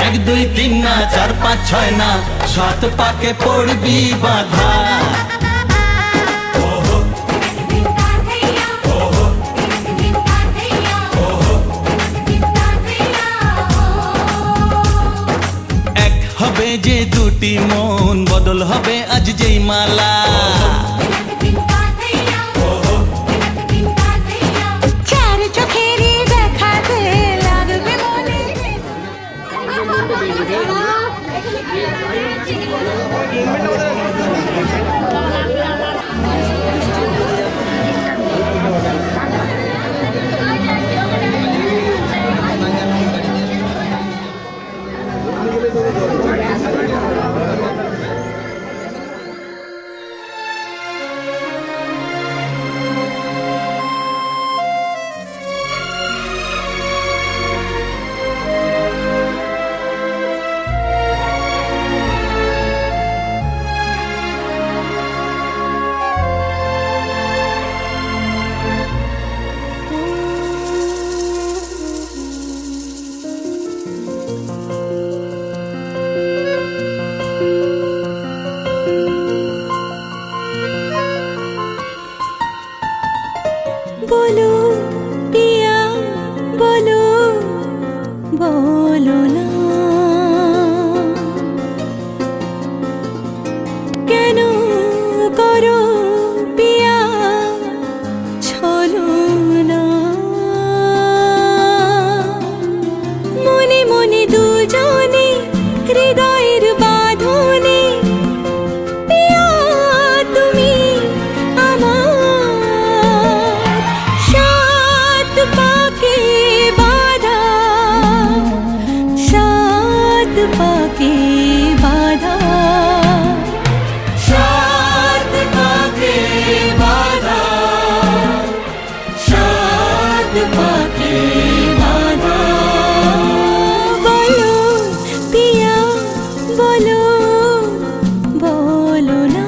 1 2 3 না 4 5 6 না 7 পাকে পড়বি বাঁধা। এক হবে যে দুটি মন, বদল হবে আজ যেই মালা। চার চোখেরই দেখাতে লাগবে মনে। বলো না কেন করো পিয়া ছলো না মনে মনে দুজনে হৃদয়ের বাঁধনে পিয়া তুমি আমার সাত পাকে বাঁধা সাত পাকে বাঁধা সাত পাকে বাঁধা সাত পাকে বাঁধা বলো পিয়া বলো বলো না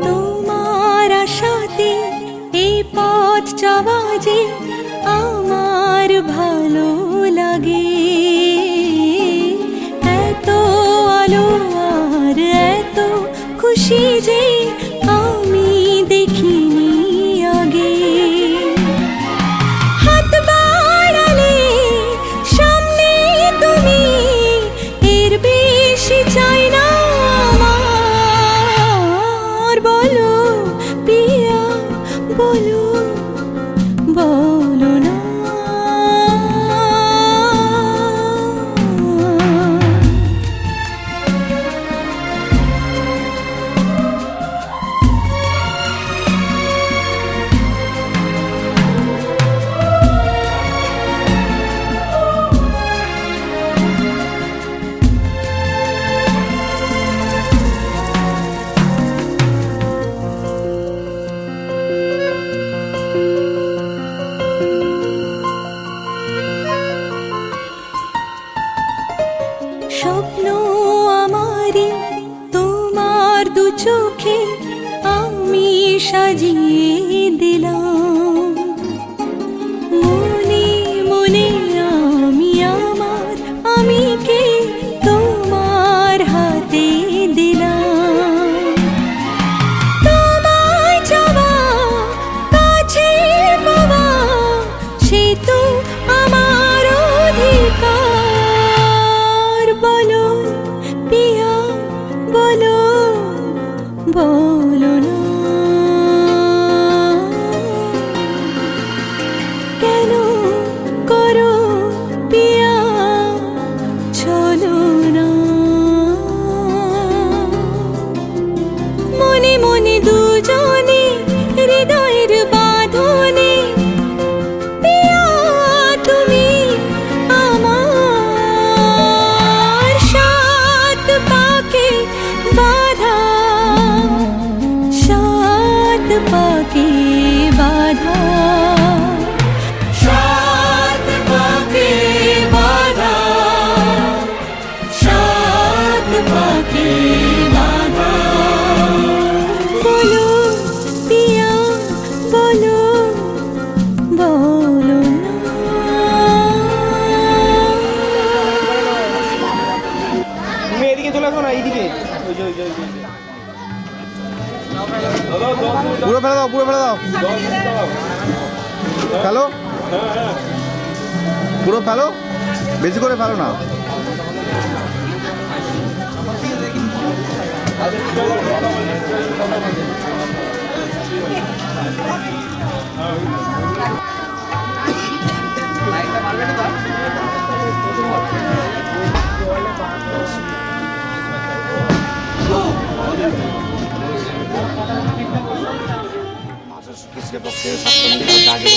তোমার আশাতে এই পথ চলা যে আমার ভালো লাগে এত আলো আর এত খুশি যে আমি দেখিনি আগে হাত বাড়ালে সামনে তুমি এর বেশি চাই না আমার বলো পিয়া বলো বলো না স্বপ্ন আমারি তোমার দু চোখে আমি সাজিয়ে দিলাম মনে মনে আমি আমার আমিকে তোমার হাতে দিলাম তোমায় চাওয়া কাছে পাওয়া সে তো আমার অধিকার বলো পিয়া বলো বলো না কেন করো পিয়া ছলো না মনে মনে দুজনে হৃদয়ের বাঁধনে পিয়া তুমি আমার সাত পাকে বাঁধা সাত পাকে বাঁধা সাত পাকে বাঁধা সাত পাকে বাঁধা বলো পিয়া বলো বলো না তুমি এদিকে চলে আসো না এইদিকে পুরো ফেলে দাও পুরো ফেলে দাও ফেলো পুরো ফেলো বেশি করে ফেলো না কৃষ্ণের পক্ষে সপ্তমী আগে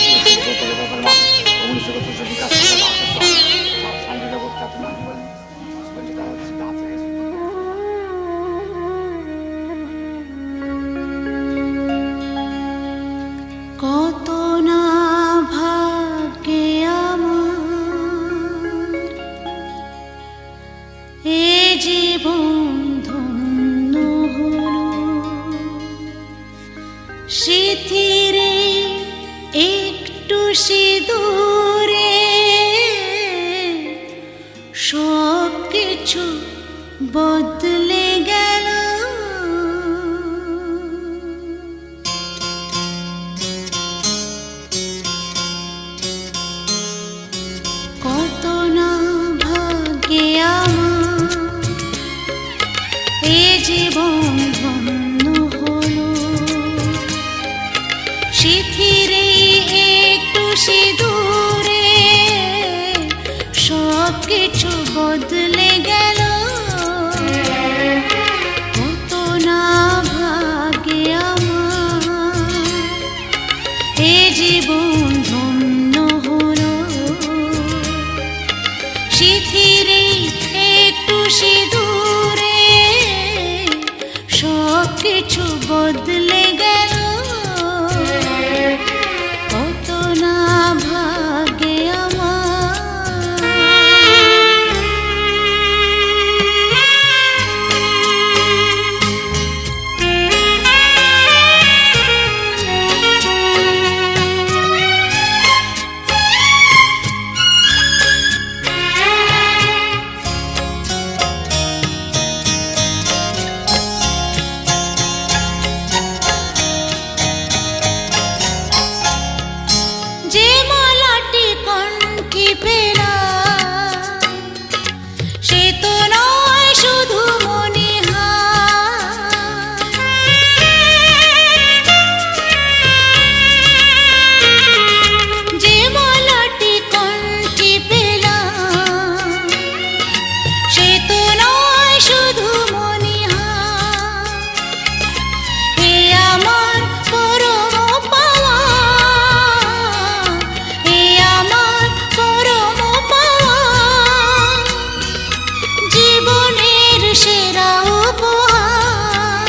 কত না ভাগ্যে আমার শিথিরে একটু সিঁদুরে সব কিছু বদলে গেল। কত না ভাগ্যে আমার এ জীবন ধন্য হলো। শিথিরে একটু সিঁদুরে সব কিছু বদলে গেল। কত না ভাগ্যে আমার এ জীবন ধন্য হলো। শিথিরে একটু সিঁদুরে সব কিছু বদলে গেল। কত না ভাগ্যে যে মালাটি কণ্ঠে পেলাম সে তো নয় শুধু মনিহার। যে মালাটি কণ্ঠে পেলাম সে তো নয় শুধু মনিহার। হে আমার পরম পাওয়া, হে আমার পরম পাওয়া, জীবনের সেরা উপহার।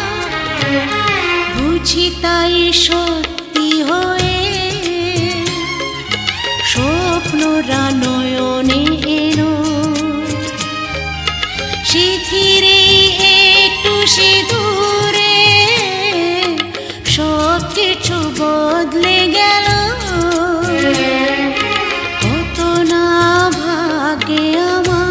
বুঝি তাই সত্যি হয়ে স্বপ্নরা নয়নে এলো। শিথিরে একটু সিঁদুরে সব কিছু বদলে গেল। কত না ভাগ্যে আমার।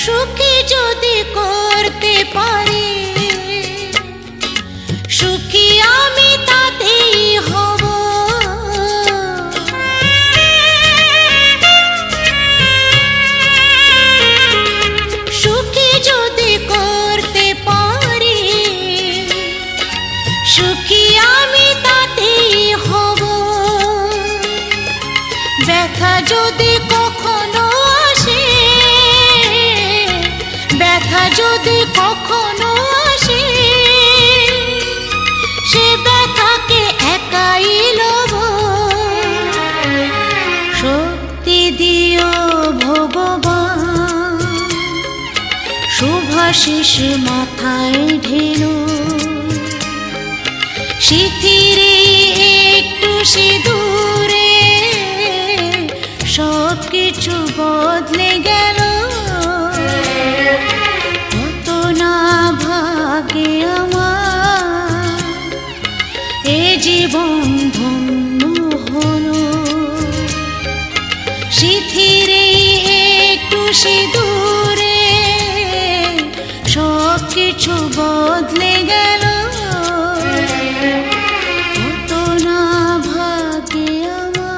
সুখী যদি করতে পারি, সুখী আমি তাতেই হব। সুখী যদি করতে পারি, সুখী আমি তাতেই হব। ব্যথা যদি কখনো আসে, ব্যথা যদি কখনো আসে, সে ব্যথাকে একাই লব। শক্তি দিও ভগবান, শুভাশিস মাথায় ঢেলো। শিথিরে একটু সিঁদুরে সব কিছু বদলে গেল। কত না ভাগ্যে আমার এ জীবন ধন্য হলো। শিথিরে একটু সিঁদুরে সব কিছু বদলে গেল। কত না ভাগ্যে আমার।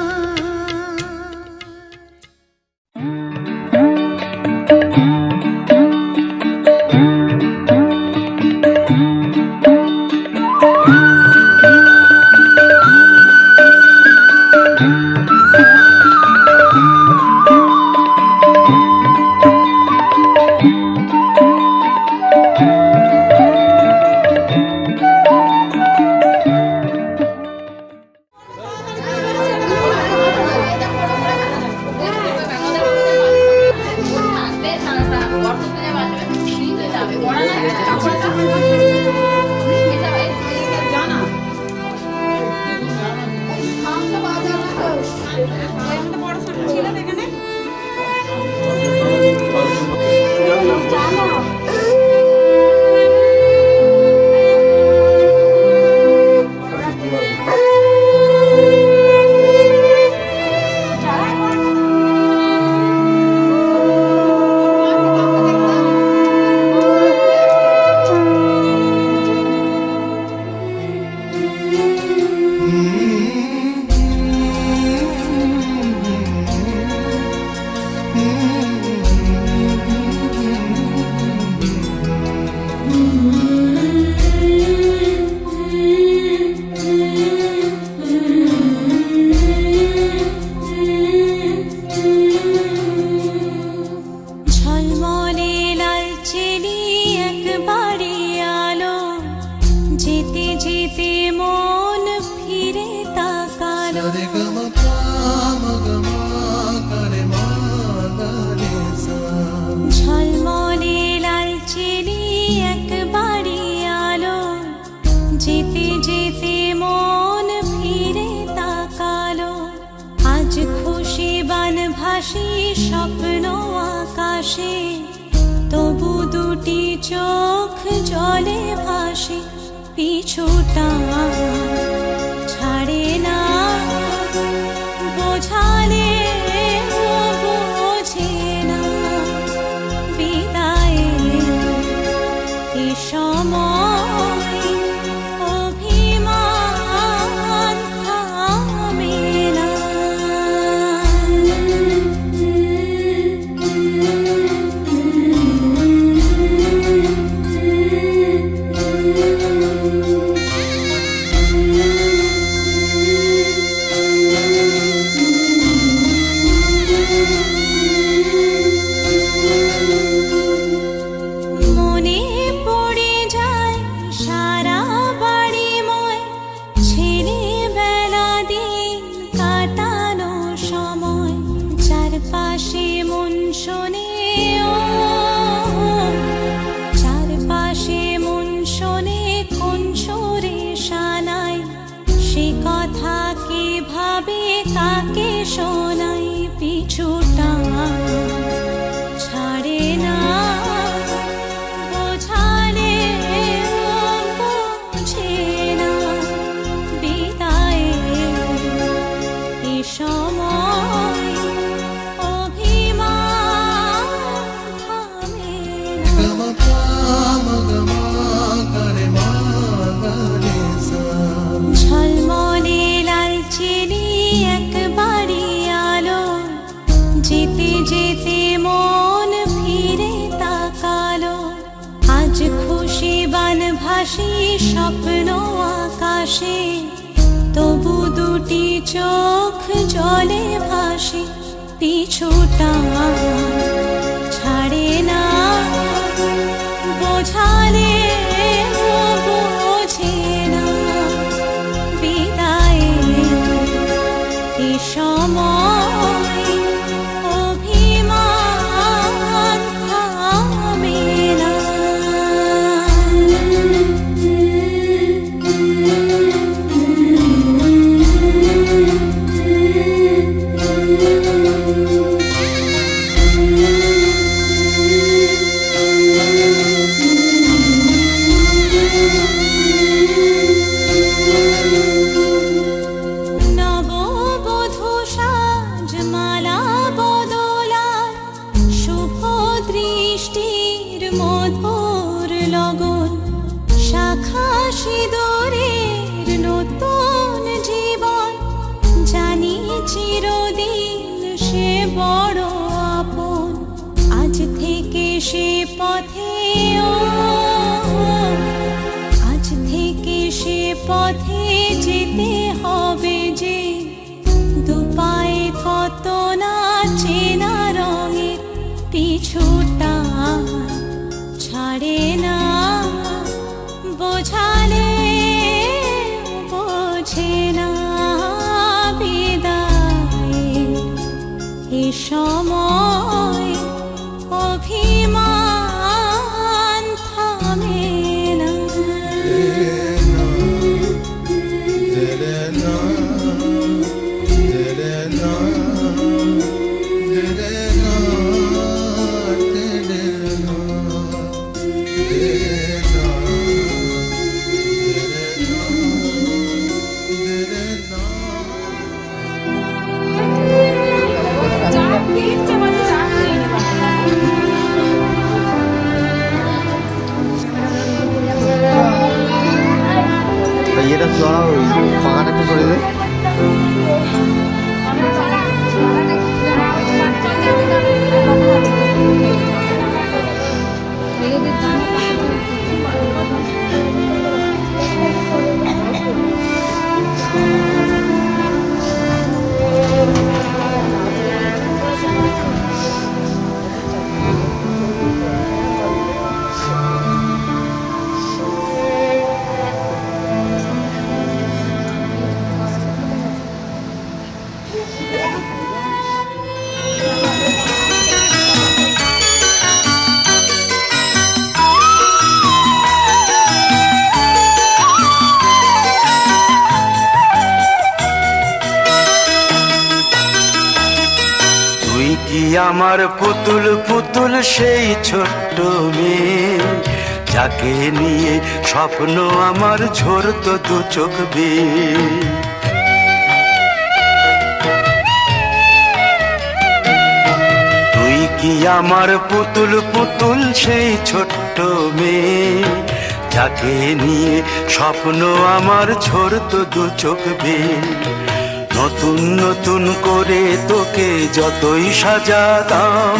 যেতে মন ফিরে তাকালো ঝলমলে লালচেলি একবারই আলো যেতে যেতে মন ফিরে তাকালো আজ খুশি বানভাসী স্বপ্ন আকাশে তবু দুটি চোখ জলে ভাসে পিছুটা ছাড়ে না বোঝালে বোঝে না বিদায়ের এ সময় অভিমান থামে না মনে পড়ে যায় সারা বাড়িময় ছেলেবেলা দিন কাটানো সময় চারপাশে মন শোনে চারপাশে মন শোনে কোন সুরে শানায় সে কথা কে ভাবে কাকে শোনাই পিছুটা ছাড়ে না বোঝালে বোঝে না বিদায়ের এ সময় অভিমান থামে না ঝলমলে লালচেলি একবারই আলো যেতে যেতে মন ফিরে তাকালো আজ খুশি বানভাসী স্বপ্ন আকাশে তবু দুটি চোখ জলে ভাসে পিছুটা ছাড়ে না বোঝালে বোঝে না বিদায়ের এ সময় অভিমান থামে না নববধূ সাজমালা বদলার শুভ দৃষ্টির মধুর লগন শাখা সিঁদুরের নতুন জীবন জানি চিরদিন সে বড় আপন আজ থেকে সে পথে আজ থেকে সে পথে যেতে হবে যে দুপায়ে কত না চেনা রঙের পিছুটা ছাড়ে না বোঝালে বোঝে না বিদায়ের এ সময় অভিমান থামে না এটা চড়া ওই পাখাটা একটু সরিয়ে দে আমার পুতুল পুতুল সেই ছোট্ট মেয়ে, যাকে নিয়ে স্বপ্ন আমার ঝরতো দু চোখ বেয়ে। তুই কি আমার পুতুল পুতুল সেই ছোট্ট মেয়ে, যাকে নিয়ে স্বপ্ন আমার ঝরতো দু চোখ বেয়ে। নতুন নতুন করে তোকে যতই সাজাতাম,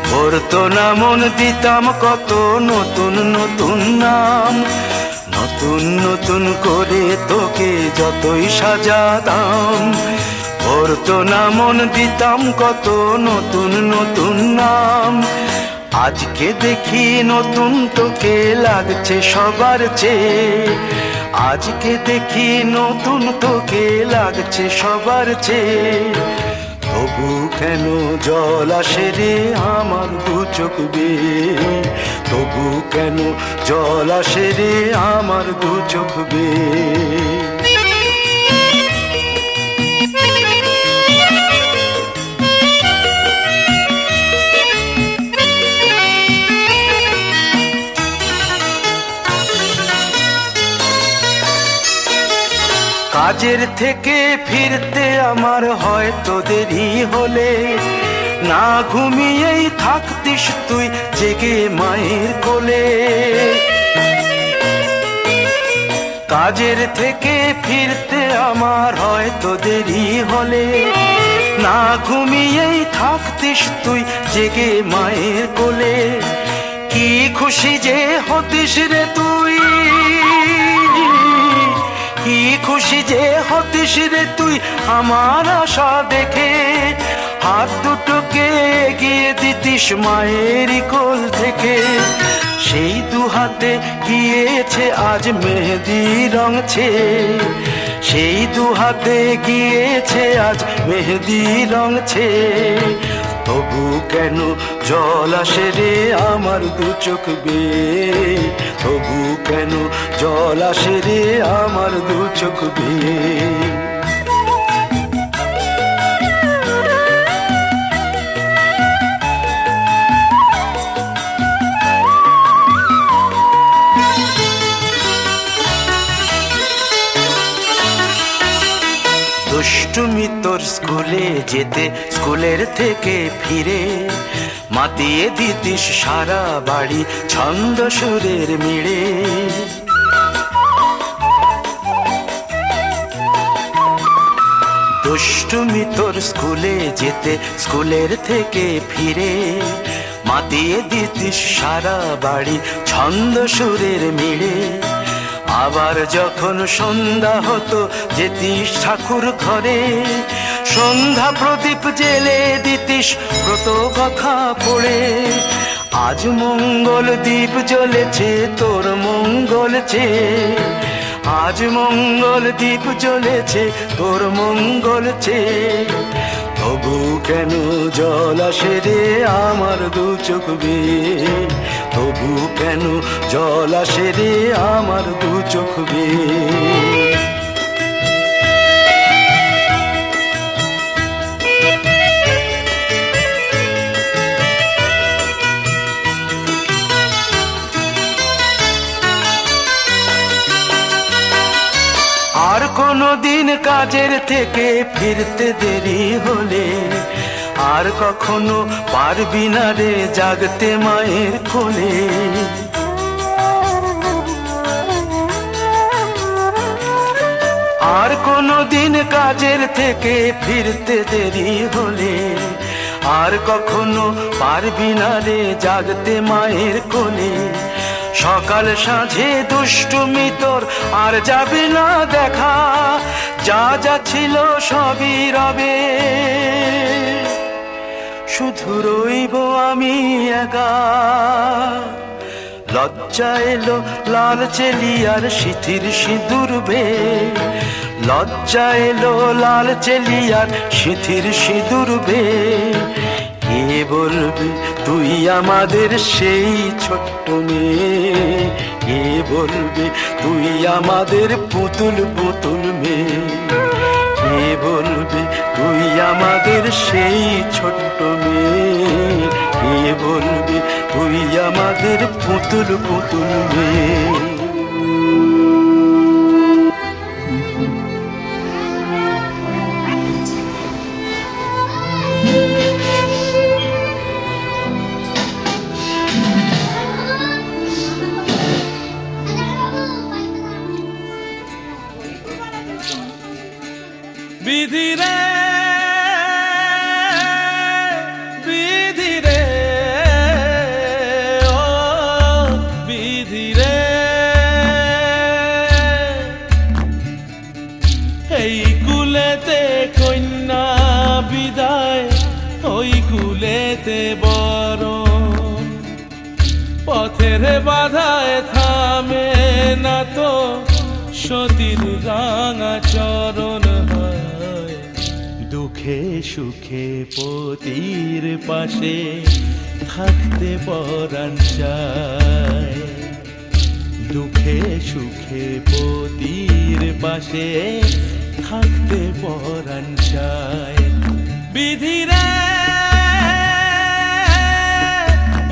ভরতো না মন, দিতাম কত নতুন নতুন নাম। নতুন নতুন করে তোকে যতই সাজাতাম, ভরতো না মন, দিতাম কত নতুন নতুন নাম। আজকে দেখি নতুন তোকে লাগছে সবার চেয়ে, আজকে দেখি নতুন তোকে লাগছে সবার চেয়ে। তবু কেন জল আসে রে আমার দু চোখ বেয়ে, তবু কেন জল আসে রে আমার দু চোখ বেয়ে। কাজের থেকে ফিরতে আমার হয়তো দেরি হলে, না ঘুমিয়েই থাকতিস তুই জেগে মায়ের কোলে। কাজের থেকে ফিরতে আমার হয়তো দেরি হলে, না ঘুমিয়েই থাকতিস তুই জেগে মায়ের কোলে। কি খুশি যে হতিস রে তুই, কি খুশি যে হতিস রে তুই আমার আশা দেখে। হাত দুটোকে এগিয়ে দিতিস মায়ের কোল থেকে, সেই দু হাতে গিয়েছে আজ মেহেদি রং ছেয়ে। সেই দু হাতে গিয়েছে আজ মেহেদি রং ছেয়ে। তবু কেন জল আসে রে আমার দু চোখ বেয়ে, তবু কেন জল আসে রে আমার দু চোখ বেয়ে। দুষ্টুমি তোর স্কুলে যেতে, স্কুলের থেকে ফিরে মাতিয়ে দিতিস সারা বাড়ি ছন্দ সুরের মিড়ে। দুষ্টুমি তোর স্কুলে যেতে, স্কুলের থেকে ফিরে মাতিয়ে দিতিস সারা বাড়ি ছন্দ সুরের মিড়ে। আবার যখন সন্ধ্যা হতো যেতিস ঠাকুর ঘরে, সন্ধ্যা প্রদীপ জেলে দিতিস ব্রত কথা পড়ে। আজ মঙ্গল দ্বীপ জ্বলেছে তোর মঙ্গল চেয়ে, আজ মঙ্গল দ্বীপ জ্বলেছে তোর মঙ্গল চেয়ে। তবু কেন জল আসে রে আমার দু চোখ বেয়ে, তবু কেন জল আসে রে আমার দু চোখ বেয়ে। আর কোনো দিন কাজের থেকে ফিরতে দেরি হলে, আর কখনো পারবি না রে জাগতে মায়ের কোলে। আর কোনো দিন কাজের থেকে ফিরতে দেরি হলে, আর কখনো পারবি না রে জাগতে মায়ের কোলে। সকাল সাঁঝে দুষ্টুমি তোর আর যাবে না দেখা, যা যা ছিল সবই রবে, শুধু রইব আমি একা। লজ্জা এলো লাল চেলিয়ার সিথির সিঁদুর বেয়ে, লজ্জা এলো লাল চেলিয়ার সিথির সিঁদুর বেয়ে। কে বলবে তুই আমাদের সেই ছোট্ট মেয়ে, কে বলবে তুই আমাদের পুতুল পুতুল মেয়ে, কে বলবে তুই আমাদের সেই ছোট্ট মেয়ে, কে বলবে তুই আমাদের পুতুল পুতুল মেয়ে। বিধি রে বিধি রে ও বিধি রে, এই কুলেতে কন্যা বিদায়, ওই কুলেতে বরণ, পথের বাধায় থামে না তো সতীর রাঙা চরণ। দুঃখে সুখে পতির পাশে থাকতে পরাণ চায়, দুঃখে সুখে পতির পাশে থাকতে পরাণ চায়। বিধি রে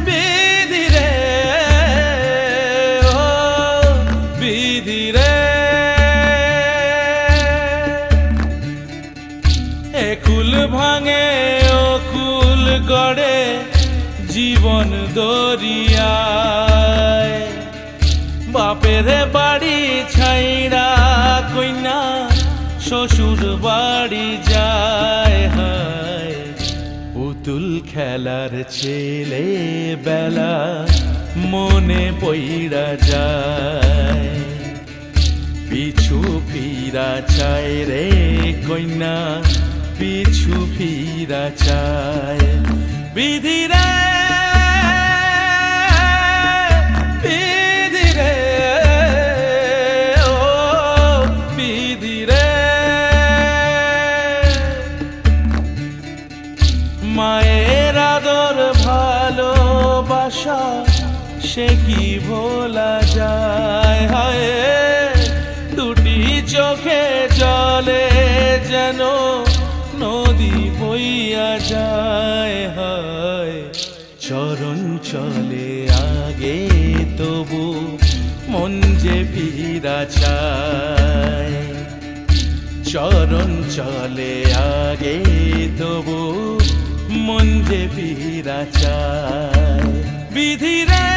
বিধি রে ও বিধি রে, কুল ভাঙে ও কুল গড়ে জীবন দরিয়ায়, বাপের বাড়ি ছাইড়া কইনা শ্বশুর বাড়ি যায়। হায় পুতুল খেলার ছেলে বেলা মনে পইড়া যায়, পিছু ফিরা চায় রে কইনা, পিছু ফিরা চায়। বিধি রে বিধি রে ও বিধি রে, মায়ের আদর ভালোবাসা সে কি ভোলা যায়। হায় দুটি চোখে জলে যেন নদী বইয়া যায়। হায় চরণ চলে আগে তবু মন যে ফিরা চায়, চরণ চলে আগে তবু মন যে ফিরা চায়। বিধি রে